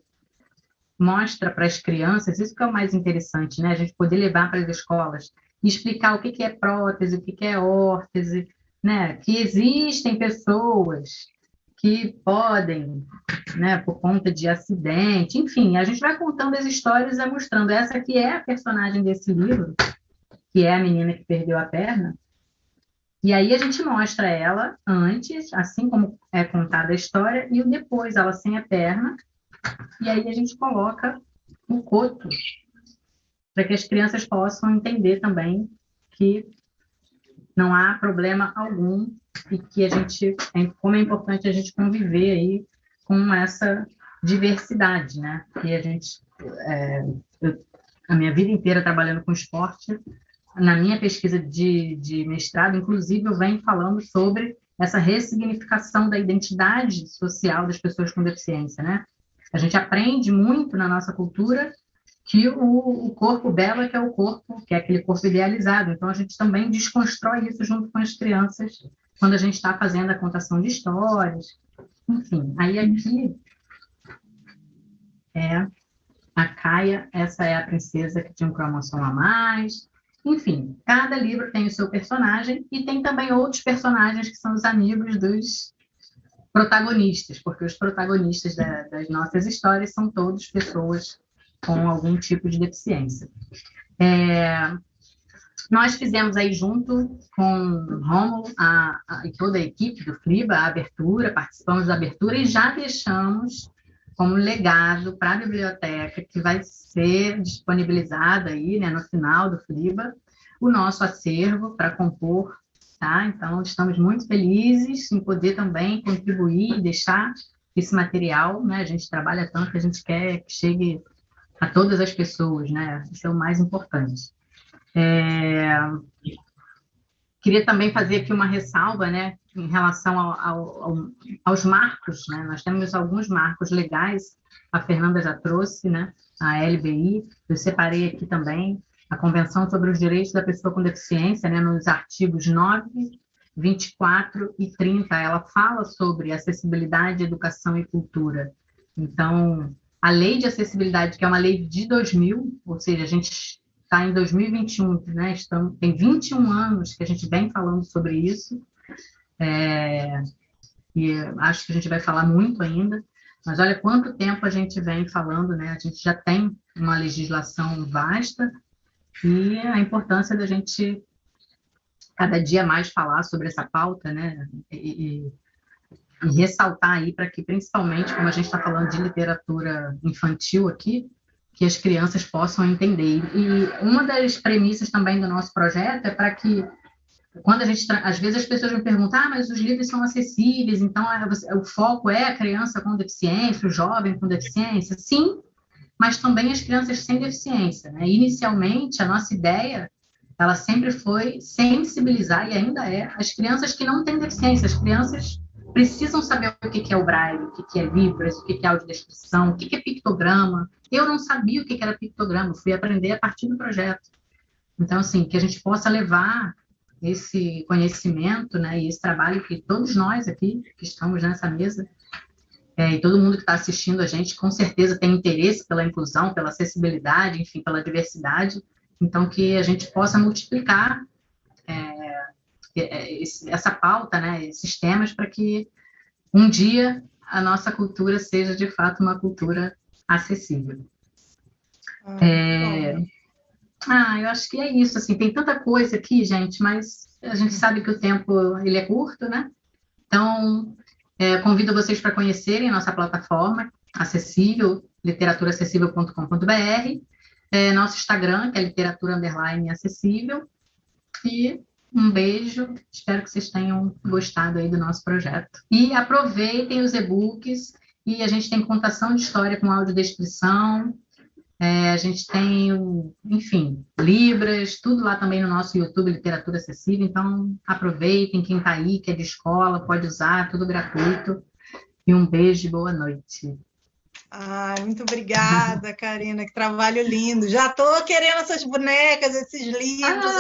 mostra para as crianças, isso que é o mais interessante, né? A gente poder levar para as escolas e explicar o que é prótese, o que é órtese, né? Que existem pessoas que podem, né, por conta de acidente, enfim, a gente vai contando as histórias e mostrando. Essa que é a personagem desse livro, que é a menina que perdeu a perna, e aí a gente mostra ela antes, assim como é contada a história, e o depois, ela sem a perna, e aí a gente coloca o coto, para que as crianças possam entender também que não há problema algum e que como é importante a gente conviver aí com essa diversidade, né? E a gente, a minha vida inteira trabalhando com esporte, na minha pesquisa de mestrado, inclusive, eu venho falando sobre essa ressignificação da identidade social das pessoas com deficiência, né? A gente aprende muito na nossa cultura que o corpo belo é que é o corpo, que é aquele corpo idealizado. Então, a gente também desconstrói isso junto com as crianças quando a gente está fazendo a contação de histórias. Enfim, aí aqui é a Caia, essa é a princesa que tinha um cromossomo a mais. Enfim, cada livro tem o seu personagem e tem também outros personagens que são os amigos dos protagonistas, porque os protagonistas das nossas histórias são todos pessoas com algum tipo de deficiência. Nós fizemos aí junto com o Rômulo e toda a equipe do FLIBA a abertura, participamos da abertura e já deixamos como legado para a biblioteca, que vai ser disponibilizada aí, né, no final do FLIBA, o nosso acervo para compor, tá? Então, estamos muito felizes em poder também contribuir e deixar esse material, né? A gente trabalha tanto que a gente quer que chegue a todas as pessoas, né? Isso é o mais importante. Queria também fazer aqui uma ressalva, né, em relação aos marcos, né? Nós temos alguns marcos legais, a Fernanda já trouxe, né, a LBI, eu separei aqui também a Convenção sobre os Direitos da Pessoa com Deficiência, né, nos artigos 9, 24 e 30, ela fala sobre acessibilidade, educação e cultura. Então, a Lei de Acessibilidade, que é uma lei de 2000, ou seja, a gente está em 2021, né? Tem 21 anos que a gente vem falando sobre isso, e acho que a gente vai falar muito ainda, mas olha quanto tempo a gente vem falando, né? A gente já tem uma legislação vasta e a importância da gente cada dia mais falar sobre essa pauta, né? E ressaltar aí para que, principalmente, como a gente está falando de literatura infantil aqui, que as crianças possam entender. E uma das premissas também do nosso projeto é para que, quando a gente, às vezes as pessoas me perguntam, mas os livros são acessíveis, então o foco é a criança com deficiência, o jovem com deficiência? Sim, mas também as crianças sem deficiência, né? Inicialmente, a nossa ideia, ela sempre foi sensibilizar, e ainda é, as crianças que não têm deficiência. As crianças precisam saber o que é o braille, o que é libras, o que é audiodescrição, o que é pictograma. Eu não sabia o que era pictograma, fui aprender a partir do projeto. Então, assim, que a gente possa levar esse conhecimento, né, e esse trabalho que todos nós aqui, que estamos nessa mesa, e todo mundo que está assistindo a gente, com certeza tem interesse pela inclusão, pela acessibilidade, enfim, pela diversidade. Então, que a gente possa multiplicar essa pauta, né, esses temas, para que um dia a nossa cultura seja, de fato, uma cultura acessível. Eu acho que é isso, assim, tem tanta coisa aqui, gente, mas a gente sabe que o tempo ele é curto, né? Então, convido vocês para conhecerem a nossa plataforma acessível, literaturacessível.com.br, nosso Instagram, que é literatura_acessível, e um beijo, espero que vocês tenham gostado aí do nosso projeto. E aproveitem os e-books, e a gente tem contação de história com audiodescrição, A gente tem, enfim, Libras, tudo lá também no nosso YouTube, Literatura Acessível. Então, aproveitem, quem está aí, que é de escola, pode usar, tudo gratuito. E um beijo e boa noite. Ai, muito obrigada, Karina, que trabalho lindo. Já estou querendo essas bonecas, esses livros.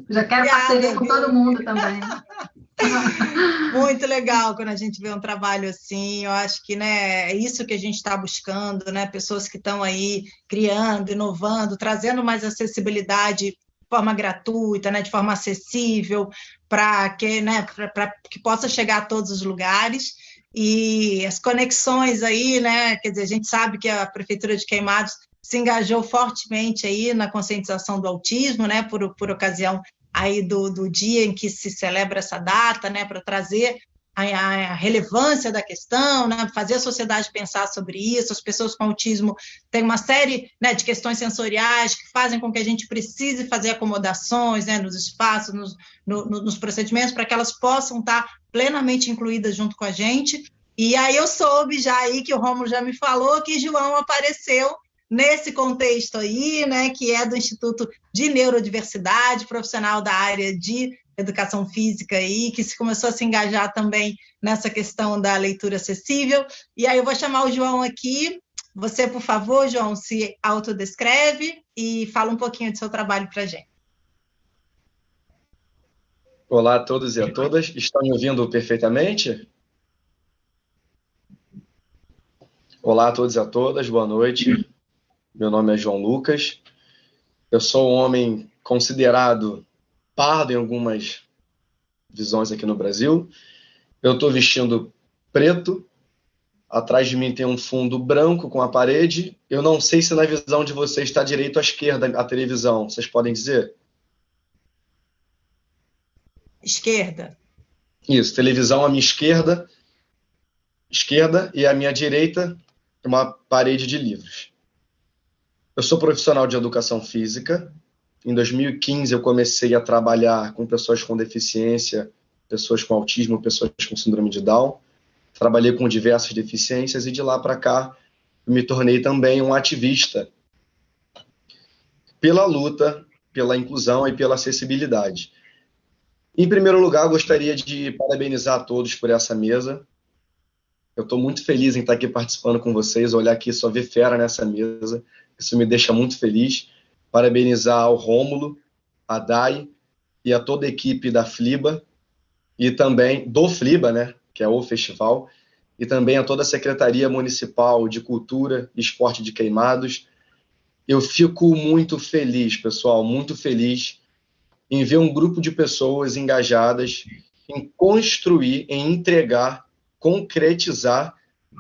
Já quero parceria com todo mundo também. Muito legal quando a gente vê um trabalho assim. Eu acho que, né, é isso que a gente está buscando, né? Pessoas que estão aí criando, inovando, trazendo mais acessibilidade de forma gratuita, né, de forma acessível, para que, né, que possa chegar a todos os lugares. E as conexões aí, né? Quer dizer, a gente sabe que a Prefeitura de Queimados se engajou fortemente aí na conscientização do autismo, né? Por ocasião aí do dia em que se celebra essa data, né? Para trazer a relevância da questão, né? Fazer a sociedade pensar sobre isso. As pessoas com autismo têm uma série, né, de questões sensoriais que fazem com que a gente precise fazer acomodações, né, nos espaços, nos procedimentos, para que elas possam estar plenamente incluídas junto com a gente. E aí eu soube já aí que o Rômulo já me falou que João apareceu nesse contexto aí, né, que é do Instituto de Neurodiversidade, profissional da área de educação física aí, que se começou a se engajar também nessa questão da leitura acessível. E aí eu vou chamar o João aqui. Você, por favor, João, se autodescreve e fala um pouquinho do seu trabalho para a gente. Olá a todos e a todas. Estão me ouvindo perfeitamente? Olá a todos e a todas, boa noite. Meu nome é João Lucas. Eu sou um homem considerado pardo em algumas visões aqui no Brasil. Eu estou vestindo preto. Atrás de mim tem um fundo branco com a parede. Eu não sei se na visão de vocês está direito à esquerda a televisão. Vocês podem dizer? Esquerda. Isso, televisão à minha esquerda, e à minha direita uma parede de livros. Eu sou profissional de educação física. Em 2015 eu comecei a trabalhar com pessoas com deficiência, pessoas com autismo, pessoas com síndrome de Down. Trabalhei com diversas deficiências e de lá para cá eu me tornei também um ativista pela luta, pela inclusão e pela acessibilidade. Em primeiro lugar, eu gostaria de parabenizar a todos por essa mesa. Eu estou muito feliz em estar aqui participando com vocês, olhar aqui só ver fera nessa mesa. Isso me deixa muito feliz. Parabenizar ao Rômulo, a Dai e a toda a equipe da FLIBA, e também do FLIBA, né, que é o festival, e também a toda a Secretaria Municipal de Cultura e Esporte de Queimados. Eu fico muito feliz, pessoal, muito feliz em ver um grupo de pessoas engajadas em construir, em entregar, concretizar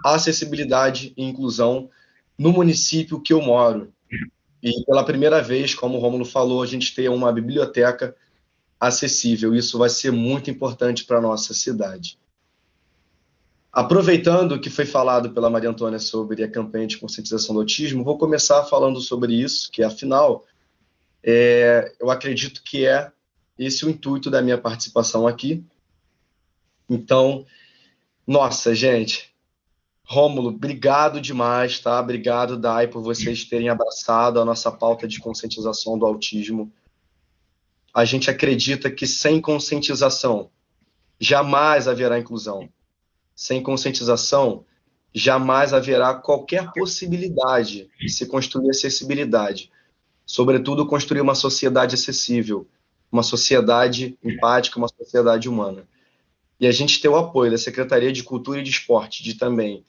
a acessibilidade e inclusão no município que eu moro. E pela primeira vez, como o Rômulo falou, a gente tem uma biblioteca acessível. Isso vai ser muito importante para a nossa cidade. Aproveitando o que foi falado pela Maria Antônia sobre a campanha de conscientização do autismo, vou começar falando sobre isso, que afinal, eu acredito que é esse o intuito da minha participação aqui. Então, nossa, gente, Rômulo, obrigado demais, tá? Obrigado, Dai, por vocês terem abraçado a nossa pauta de conscientização do autismo. A gente acredita que sem conscientização jamais haverá inclusão. Sem conscientização jamais haverá qualquer possibilidade de se construir acessibilidade. Sobretudo, construir uma sociedade acessível, uma sociedade empática, uma sociedade humana. E a gente ter o apoio da Secretaria de Cultura e de Esporte, de também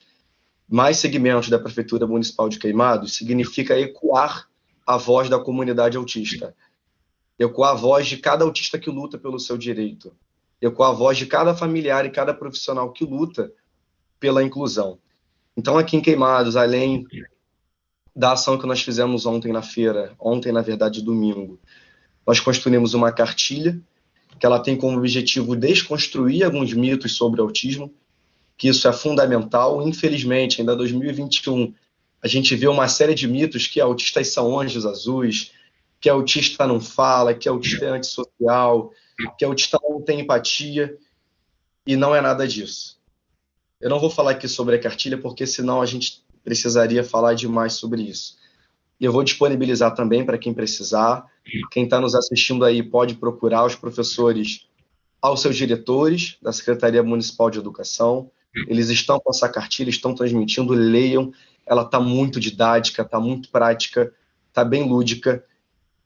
mais segmentos da Prefeitura Municipal de Queimados, significa ecoar a voz da comunidade autista, ecoar a voz de cada autista que luta pelo seu direito, ecoar a voz de cada familiar e cada profissional que luta pela inclusão. Então, aqui em Queimados, além da ação que nós fizemos ontem na feira, ontem, na verdade, domingo, nós construímos uma cartilha que ela tem como objetivo desconstruir alguns mitos sobre autismo, que isso é fundamental. Infelizmente, ainda em 2021, a gente vê uma série de mitos que autistas são anjos azuis, que autista não fala, que autista é antissocial, que autista não tem empatia, e não é nada disso. Eu não vou falar aqui sobre a cartilha, porque senão a gente precisaria falar demais sobre isso. eu vou disponibilizar também para quem precisar. Quem está nos assistindo aí pode procurar os professores aos seus diretores da Secretaria Municipal de Educação. Eles estão com essa cartilha, estão transmitindo, leiam. Ela está muito didática, está muito prática, está bem lúdica,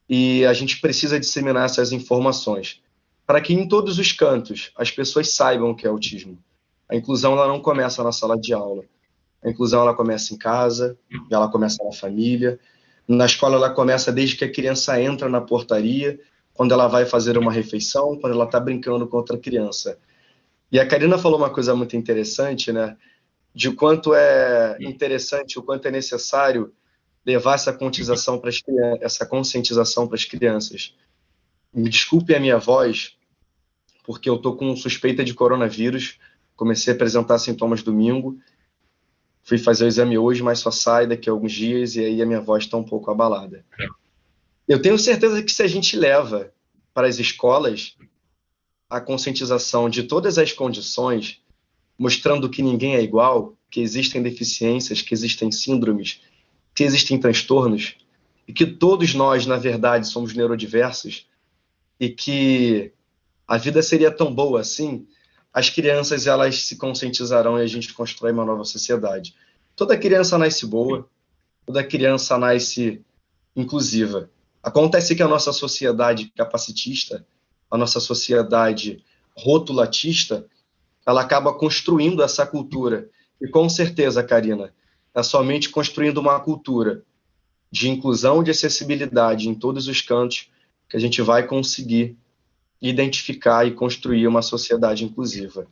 e a gente precisa disseminar essas informações para que em todos os cantos as pessoas saibam o que é autismo. A inclusão ela não começa na sala de aula. A inclusão ela começa em casa, ela começa na família. Na escola ela começa desde que a criança entra na portaria, quando ela vai fazer uma refeição, quando ela está brincando com outra criança. E a Karina falou uma coisa muito interessante, né? De o quanto é interessante, o quanto é necessário levar essa conscientização para as crianças. Me desculpe a minha voz, porque eu estou com suspeita de coronavírus. Comecei a apresentar sintomas domingo. Fui fazer o exame hoje, mas só sai daqui a alguns dias, e aí a minha voz está um pouco abalada. Eu tenho certeza que se a gente leva para as escolas a conscientização de todas as condições, mostrando que ninguém é igual, que existem deficiências, que existem síndromes, que existem transtornos, e que todos nós, na verdade, somos neurodiversos, e que a vida seria tão boa assim, as crianças elas se conscientizarão e a gente constrói uma nova sociedade. Toda criança nasce boa, toda criança nasce inclusiva. Acontece que a nossa sociedade capacitista, a nossa sociedade rotulatista, ela acaba construindo essa cultura. E com certeza, Karina, é somente construindo uma cultura de inclusão, de acessibilidade em todos os cantos que a gente vai conseguir identificar e construir uma sociedade inclusiva.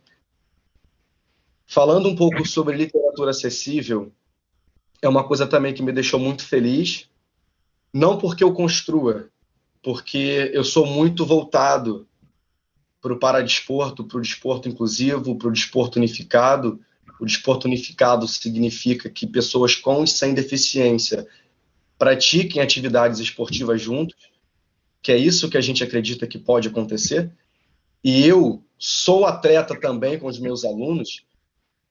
Falando um pouco sobre literatura acessível, é uma coisa também que me deixou muito feliz, não porque eu construa, porque eu sou muito voltado para o paradesporto, para o desporto inclusivo, para o desporto unificado. O desporto unificado significa que pessoas com e sem deficiência pratiquem atividades esportivas juntos, que é isso que a gente acredita que pode acontecer. E eu sou atleta também com os meus alunos,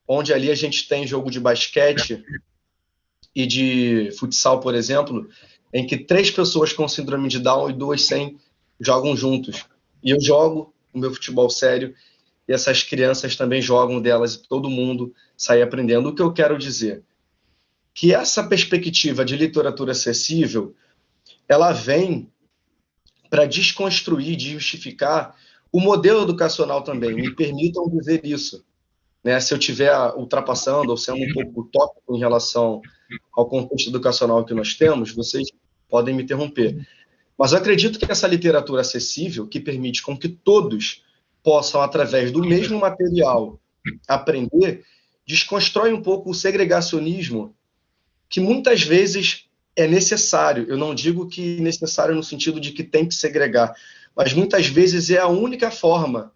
onde ali a gente tem jogo de basquete e de futsal, por exemplo, em que 3 pessoas com síndrome de Down e 2 sem jogam juntos. E eu jogo o meu futebol sério, e essas crianças também jogam delas, e todo mundo sai aprendendo. O que eu quero dizer? Que essa perspectiva de literatura acessível, ela vem para desconstruir, desmistificar o modelo educacional também. Me permitam dizer isso. Né? Se eu estiver ultrapassando ou sendo um pouco utópico em relação ao contexto educacional que nós temos, vocês podem me interromper. Mas eu acredito que essa literatura acessível, que permite com que todos possam, através do mesmo material, aprender, desconstrói um pouco o segregacionismo, que muitas vezes é necessário. Eu não digo que necessário no sentido de que tem que segregar, mas muitas vezes é a única forma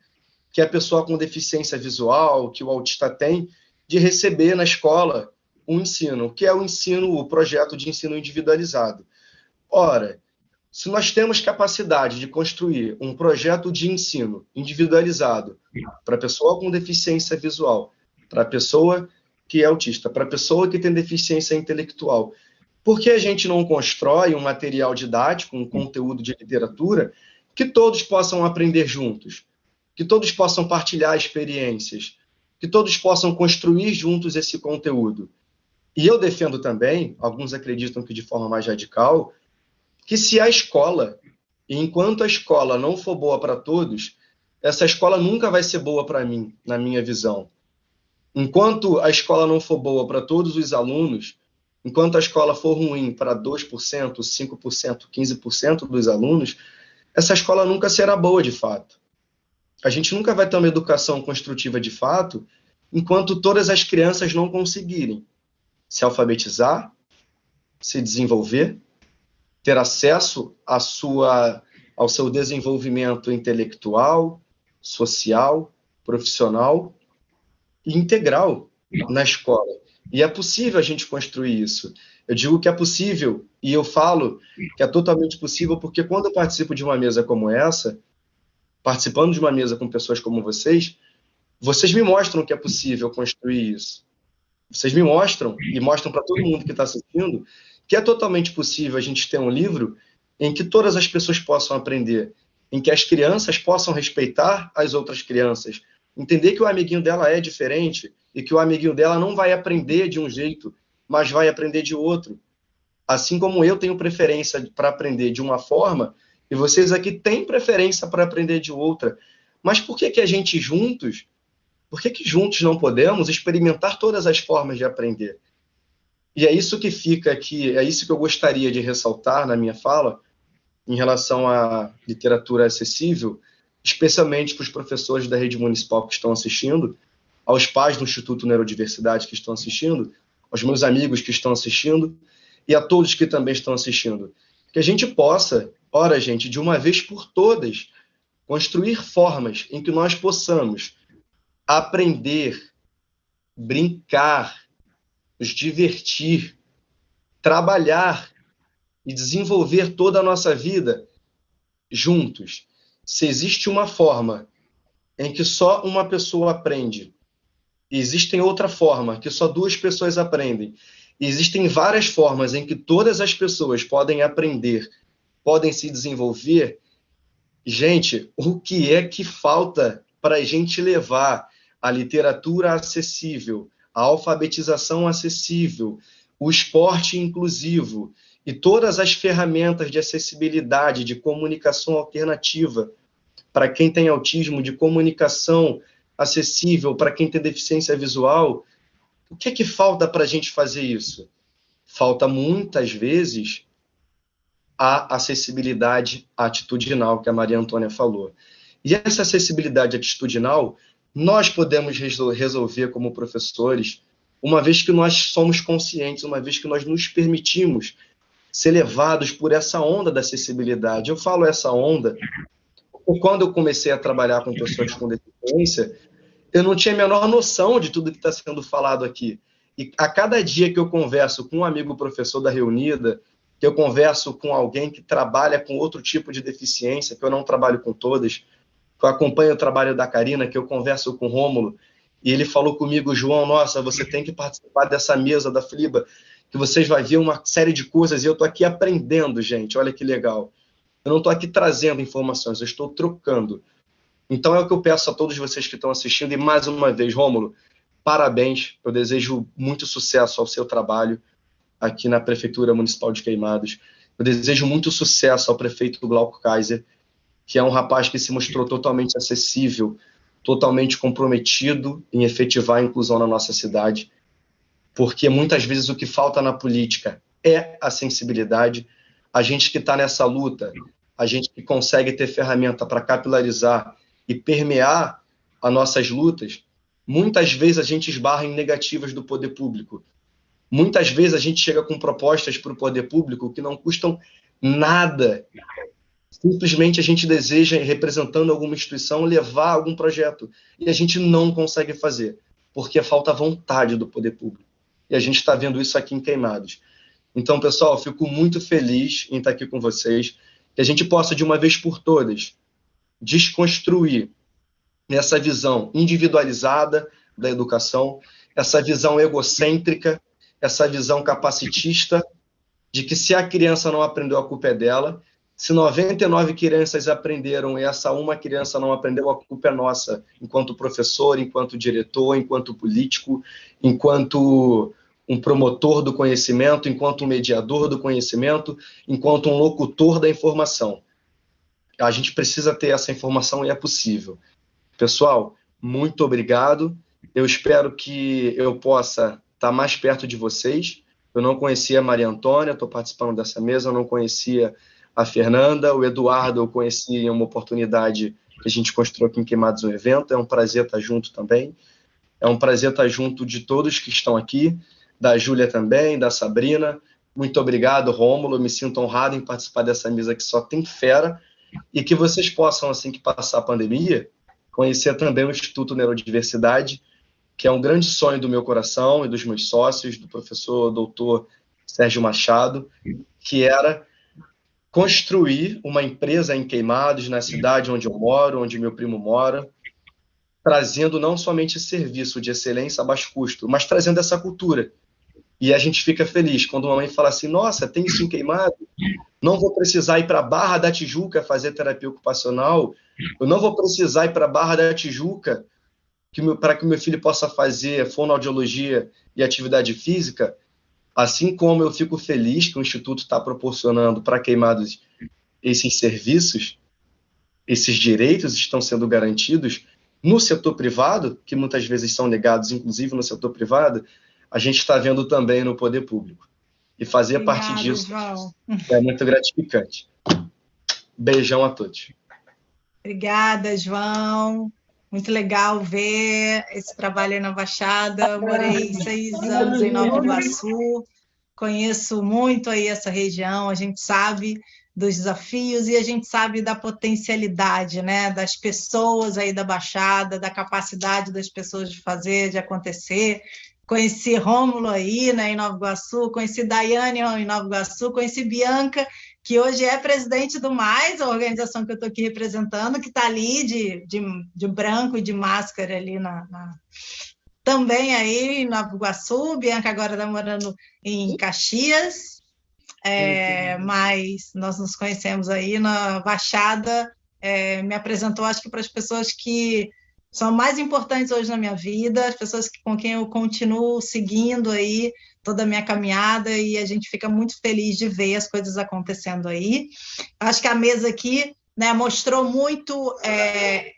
que a pessoa com deficiência visual, que o autista tem, de receber na escola um ensino, que é o projeto de ensino individualizado. Ora, se nós temos capacidade de construir um projeto de ensino individualizado para a pessoa com deficiência visual, para a pessoa que é autista, para a pessoa que tem deficiência intelectual, por que a gente não constrói um material didático, um conteúdo de literatura, que todos possam aprender juntos, que todos possam partilhar experiências, que todos possam construir juntos esse conteúdo? E eu defendo também, alguns acreditam que de forma mais radical, que se a escola, e enquanto a escola não for boa para todos, essa escola nunca vai ser boa para mim, na minha visão. Enquanto a escola não for boa para todos os alunos, enquanto a escola for ruim para 2%, 5%, 15% dos alunos, essa escola nunca será boa de fato. A gente nunca vai ter uma educação construtiva de fato, enquanto todas as crianças não conseguirem se alfabetizar, se desenvolver, ter acesso ao seu desenvolvimento intelectual, social, profissional e integral na escola. E é possível a gente construir isso. Eu digo que é possível, e eu falo que é totalmente possível, porque quando eu participo de uma mesa como essa, participando de uma mesa com pessoas como vocês me mostram que é possível construir isso. Vocês me mostram, e mostram para todo mundo que está assistindo, que é totalmente possível a gente ter um livro em que todas as pessoas possam aprender, em que as crianças possam respeitar as outras crianças, entender que o amiguinho dela é diferente e que o amiguinho dela não vai aprender de um jeito, mas vai aprender de outro. Assim como eu tenho preferência para aprender de uma forma, e vocês aqui têm preferência para aprender de outra. Mas por que a gente juntos, por que juntos não podemos experimentar todas as formas de aprender? E é isso que fica aqui, é isso que eu gostaria de ressaltar na minha fala, em relação à literatura acessível, especialmente para os professores da rede municipal que estão assistindo, aos pais do Instituto Neurodiversidade que estão assistindo, aos meus amigos que estão assistindo e a todos que também estão assistindo. Que a gente possa, ora, gente, de uma vez por todas, construir formas em que nós possamos aprender, brincar, nos divertir, trabalhar e desenvolver toda a nossa vida juntos. Se existe uma forma em que só uma pessoa aprende, e existe outra forma que só 2 pessoas aprendem, e existem várias formas em que todas as pessoas podem aprender, podem se desenvolver, gente, o que é que falta para a gente levar a literatura acessível, a alfabetização acessível, o esporte inclusivo e todas as ferramentas de acessibilidade, de comunicação alternativa para quem tem autismo, de comunicação acessível para quem tem deficiência visual? O que é que falta para a gente fazer isso? Falta, muitas vezes, a acessibilidade atitudinal, que a Maria Antônia falou. E essa acessibilidade atitudinal, nós podemos resolver como professores, uma vez que nós somos conscientes, uma vez que nós nos permitimos ser levados por essa onda da acessibilidade. Eu falo essa onda, porque quando eu comecei a trabalhar com pessoas com deficiência, eu não tinha a menor noção de tudo que está sendo falado aqui. E a cada dia que eu converso com um amigo professor da Reunida, que eu converso com alguém que trabalha com outro tipo de deficiência, que eu não trabalho com todas, que eu acompanho o trabalho da Karina, que eu converso com o Rômulo, e ele falou comigo: João, nossa, você tem que participar dessa mesa da FLIBA, que vocês vão ver uma série de coisas, e eu estou aqui aprendendo, gente, olha que legal. Eu não estou aqui trazendo informações, eu estou trocando. Então é o que eu peço a todos vocês que estão assistindo, e mais uma vez, Rômulo, parabéns, eu desejo muito sucesso ao seu trabalho aqui na Prefeitura Municipal de Queimados. Eu desejo muito sucesso ao prefeito Glauco Kaiser, que é um rapaz que se mostrou totalmente acessível, totalmente comprometido em efetivar a inclusão na nossa cidade, porque muitas vezes o que falta na política é a sensibilidade. A gente que está nessa luta, a gente que consegue ter ferramenta para capilarizar e permear as nossas lutas, muitas vezes a gente esbarra em negativas do poder público. Muitas vezes a gente chega com propostas para o poder público que não custam nada. Simplesmente a gente deseja, representando alguma instituição, levar algum projeto. E a gente não consegue fazer, porque falta vontade do poder público. E a gente está vendo isso aqui em Queimados. Então, pessoal, fico muito feliz em estar aqui com vocês, que a gente possa, de uma vez por todas, desconstruir essa visão individualizada da educação, essa visão egocêntrica, essa visão capacitista, de que se a criança não aprendeu, a culpa é dela. Se 99 crianças aprenderam e essa uma criança não aprendeu, a culpa é nossa, enquanto professor, enquanto diretor, enquanto político, enquanto um promotor do conhecimento, enquanto um mediador do conhecimento, enquanto um locutor da informação. A gente precisa ter essa informação e é possível. Pessoal, muito obrigado. Eu espero que eu possa estar mais perto de vocês. Eu não conhecia a Maria Antônia, estou participando dessa mesa, eu não conhecia a Fernanda, o Eduardo eu conheci em uma oportunidade que a gente construiu aqui em Queimados um evento. É um prazer estar junto também. É um prazer estar junto de todos que estão aqui, da Júlia também, da Sabrina. Muito obrigado, Rômulo. Eu me sinto honrado em participar dessa mesa que só tem fera, e que vocês possam, assim que passar a pandemia, conhecer também o Instituto Neurodiversidade, que é um grande sonho do meu coração e dos meus sócios, do professor doutor Sérgio Machado, que era construir uma empresa em Queimados, na cidade onde eu moro, onde meu primo mora, trazendo não somente serviço de excelência a baixo custo, mas trazendo essa cultura E a gente fica feliz quando uma mãe fala assim, nossa, tem isso em Queimado? Não vou precisar ir para a Barra da Tijuca fazer terapia ocupacional, eu não vou precisar ir para a Barra da Tijuca para que o meu filho possa fazer fonoaudiologia e atividade física. Assim como eu fico feliz que o Instituto está proporcionando para Queimados esses serviços, esses direitos estão sendo garantidos no setor privado, que muitas vezes são negados, inclusive no setor privado, a gente está vendo também no poder público. E fazer parte disso João. é muito gratificante. Beijão a todos. Obrigada, João. Muito legal ver esse trabalho aí na Baixada. Eu morei 6 anos em Nova Iguaçu, conheço muito aí essa região, a gente sabe dos desafios e a gente sabe da potencialidade, né, das pessoas aí da Baixada, da capacidade das pessoas de fazer, de acontecer. Conheci Rômulo aí, né, em Nova Iguaçu, conheci Daiane em Nova Iguaçu, conheci Bianca, que hoje é presidente do Mais, a organização que eu estou aqui representando, que está ali de branco e de máscara ali também aí em Nova Iguaçu. Bianca agora está morando em Caxias, mas nós nos conhecemos aí na Baixada, me apresentou, acho que para as pessoas que são mais importantes hoje na minha vida, as pessoas com quem eu continuo seguindo aí toda a minha caminhada, e a gente fica muito feliz de ver as coisas acontecendo aí. Acho que a mesa aqui, né, mostrou muito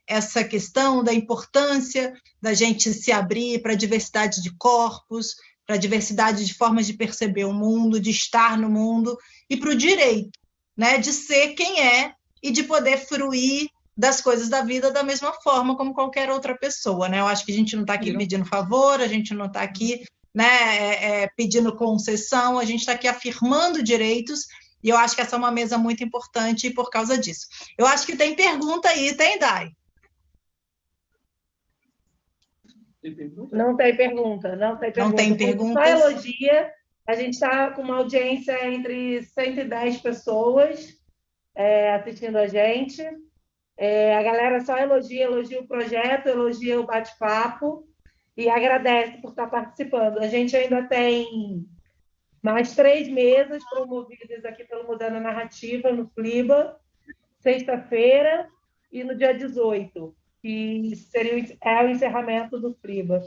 essa questão da importância da gente se abrir para a diversidade de corpos, para a diversidade de formas de perceber o mundo, de estar no mundo, e para o direito, né, de ser quem é e de poder fruir das coisas da vida da mesma forma como qualquer outra pessoa, né? Eu acho que a gente não está aqui pedindo favor, a gente não está aqui, né, pedindo concessão, a gente está aqui afirmando direitos, e eu acho que essa é uma mesa muito importante por causa disso. Eu acho que tem pergunta aí, tem, Dai? Não tem pergunta, não tem pergunta. Não tem perguntas? Só elogia. A gente está com uma audiência entre 110 pessoas assistindo a gente. A galera só elogia o projeto, elogia o bate-papo e agradece por estar participando. A gente ainda tem mais 3 mesas promovidas aqui pelo Mudando a Narrativa, no FLIBA, sexta-feira e no dia 18, que é o encerramento do FLIBA.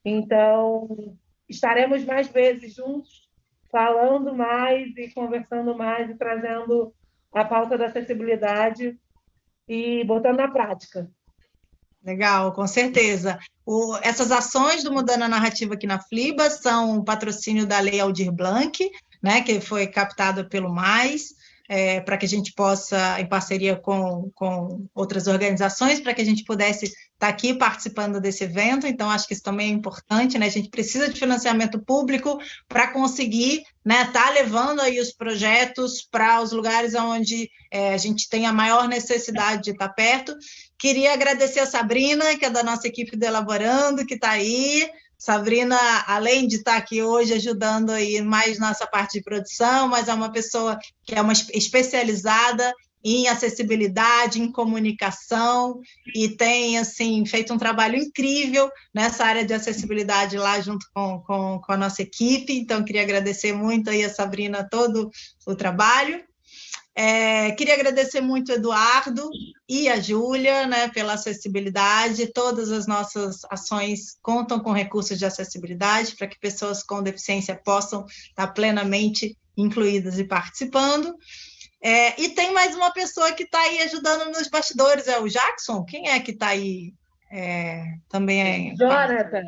Então, estaremos mais vezes juntos, falando mais e conversando mais e trazendo a pauta da acessibilidade e botando na prática. Legal, com certeza. Essas ações do Mudando a Narrativa aqui na FLIBA são um patrocínio da Lei Aldir Blanc, né, que foi captado pelo Mais, para que a gente possa, em parceria com outras organizações, para que a gente pudesse estar aqui participando desse evento. Então, acho que isso também é importante, né? A gente precisa de financiamento público para conseguir, né, estar levando aí os projetos para os lugares onde a gente tem a maior necessidade de estar perto. Queria agradecer a Sabrina, que é da nossa equipe do Elaborando, que está aí. Sabrina, além de estar aqui hoje ajudando aí mais nessa parte de produção, mas é uma pessoa que é uma especializada em acessibilidade, em comunicação, e tem assim feito um trabalho incrível nessa área de acessibilidade lá junto com a nossa equipe. Então, queria agradecer muito aí a Sabrina todo o trabalho. Queria agradecer muito o Eduardo e a Júlia, né, pela acessibilidade. Todas as nossas ações contam com recursos de acessibilidade para que pessoas com deficiência possam estar plenamente incluídas e participando. E tem mais uma pessoa que está aí ajudando nos bastidores, é o Jackson? Quem é que está aí? Também Jonathan.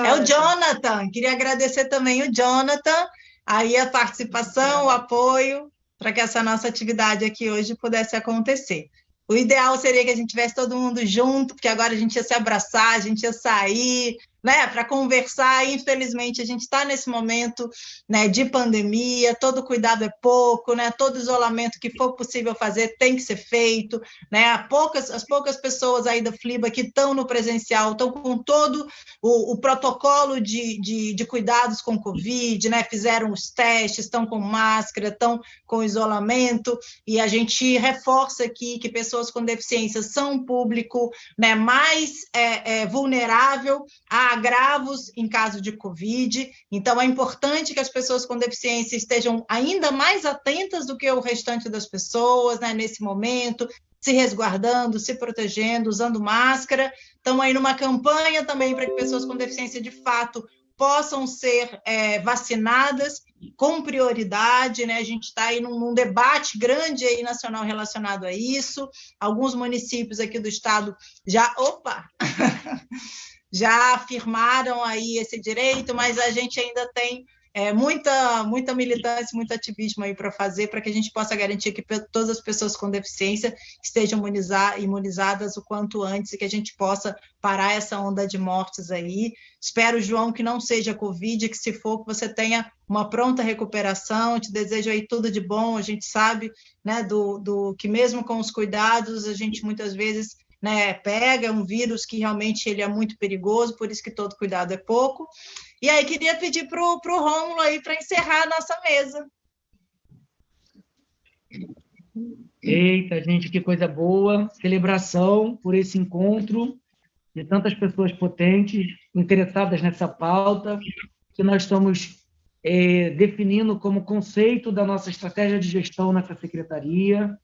É o Jonathan. Queria agradecer também o Jonathan, aí a participação, o apoio, para que essa nossa atividade aqui hoje pudesse acontecer. O ideal seria que a gente tivesse todo mundo junto, porque agora a gente ia se abraçar, a gente ia sair, né, para conversar. Infelizmente, a gente está nesse momento, né, de pandemia, todo cuidado é pouco, né, todo isolamento que for possível fazer tem que ser feito, né, as poucas pessoas aí da FLIBA que estão no presencial estão com todo o protocolo de cuidados com Covid, né, fizeram os testes, estão com máscara, estão com isolamento, e a gente reforça aqui que pessoas com deficiência são um público, né, mais vulnerável a agravos em caso de Covid. Então, é importante que as pessoas com deficiência estejam ainda mais atentas do que o restante das pessoas, né, nesse momento, se resguardando, se protegendo, usando máscara. Estamos aí numa campanha também para que pessoas com deficiência, de fato, possam ser vacinadas com prioridade, né? A gente está aí num debate grande aí nacional relacionado a isso. Alguns municípios aqui do estado já afirmaram aí esse direito, mas a gente ainda tem muita militância, muito ativismo aí para fazer, para que a gente possa garantir que todas as pessoas com deficiência estejam imunizadas o quanto antes e que a gente possa parar essa onda de mortes aí. Espero, João, que não seja Covid, que se for, que você tenha uma pronta recuperação. Te desejo aí tudo de bom. A gente sabe, né, do que mesmo com os cuidados, a gente muitas vezes, né, pega um vírus que realmente ele é muito perigoso, por isso que todo cuidado é pouco. E aí, queria pedir para o Rômulo aí para encerrar a nossa mesa. Eita, gente, que coisa boa. Celebração por esse encontro de tantas pessoas potentes, interessadas nessa pauta, que nós estamos definindo como conceito da nossa estratégia de gestão nessa secretaria,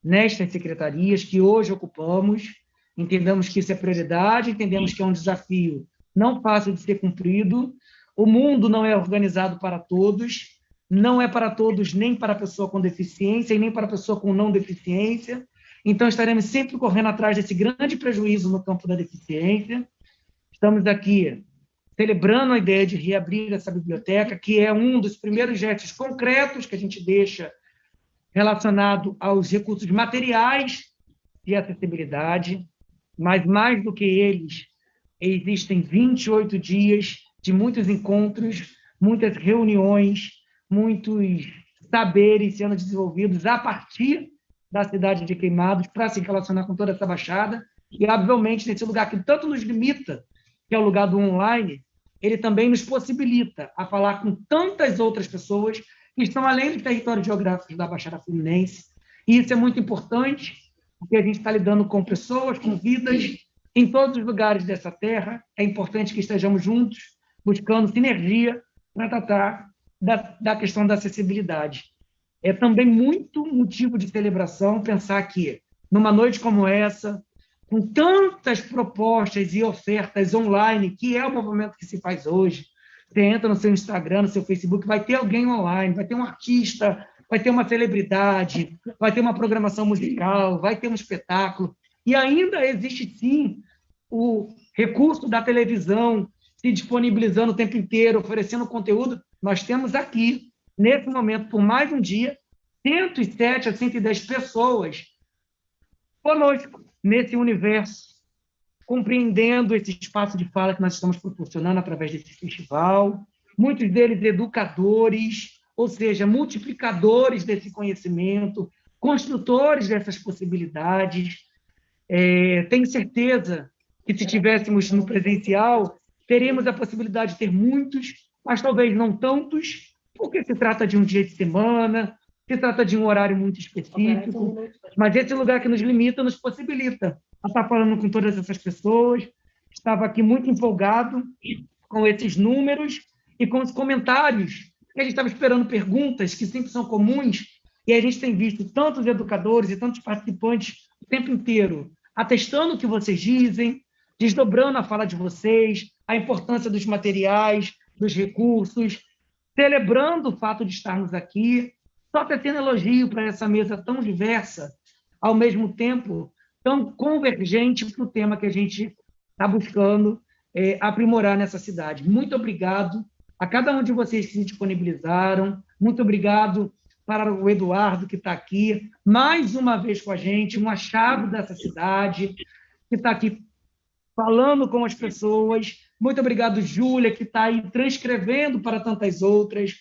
nestas secretarias que hoje ocupamos. Entendemos que isso é prioridade, entendemos que é um desafio não fácil de ser cumprido. O mundo não é organizado para todos, não é para todos, nem para a pessoa com deficiência e nem para a pessoa com não deficiência. Então, estaremos sempre correndo atrás desse grande prejuízo no campo da deficiência. Estamos aqui celebrando a ideia de reabrir essa biblioteca, que é um dos primeiros gestos concretos que a gente deixa relacionado aos recursos materiais de acessibilidade, mas mais do que eles, existem 28 dias de muitos encontros, muitas reuniões, muitos saberes sendo desenvolvidos a partir da cidade de Queimados para se relacionar com toda essa baixada. E, obviamente, nesse lugar que tanto nos limita, que é o lugar do online, ele também nos possibilita a falar com tantas outras pessoas que estão além dos territórios geográficos da Baixada Fluminense. E isso é muito importante, porque a gente está lidando com pessoas, com vidas em todos os lugares dessa terra. É importante que estejamos juntos, buscando sinergia para tratar da questão da acessibilidade. É também muito motivo de celebração pensar que, numa noite como essa, com tantas propostas e ofertas online, que é o movimento que se faz hoje, você entra no seu Instagram, no seu Facebook, vai ter alguém online, vai ter um artista, vai ter uma celebridade, vai ter uma programação musical, vai ter um espetáculo. E ainda existe, sim, o recurso da televisão se disponibilizando o tempo inteiro, oferecendo conteúdo. Nós temos aqui, nesse momento, por mais um dia, 107 a 110 pessoas conosco, nesse universo, compreendendo esse espaço de fala que nós estamos proporcionando através desse festival. Muitos deles educadores, ou seja, multiplicadores desse conhecimento, construtores dessas possibilidades. Tenho certeza que, se estivéssemos no presencial, teríamos a possibilidade de ter muitos, mas talvez não tantos, porque se trata de um dia de semana, se trata de um horário muito específico, mas esse lugar que nos limita nos possibilita a estar falando com todas essas pessoas. Estava aqui muito empolgado com esses números e com os comentários. A gente estava esperando perguntas que sempre são comuns, e a gente tem visto tantos educadores e tantos participantes o tempo inteiro atestando o que vocês dizem, desdobrando a fala de vocês, a importância dos materiais, dos recursos, celebrando o fato de estarmos aqui, só tecendo elogio para essa mesa tão diversa, ao mesmo tempo tão convergente para o tema que a gente está buscando aprimorar nessa cidade. Muito obrigado a cada um de vocês que se disponibilizaram, muito obrigado para o Eduardo, que está aqui, mais uma vez com a gente, um achado dessa cidade, que está aqui falando com as pessoas. Muito obrigado, Júlia, que está aí transcrevendo para tantas outras.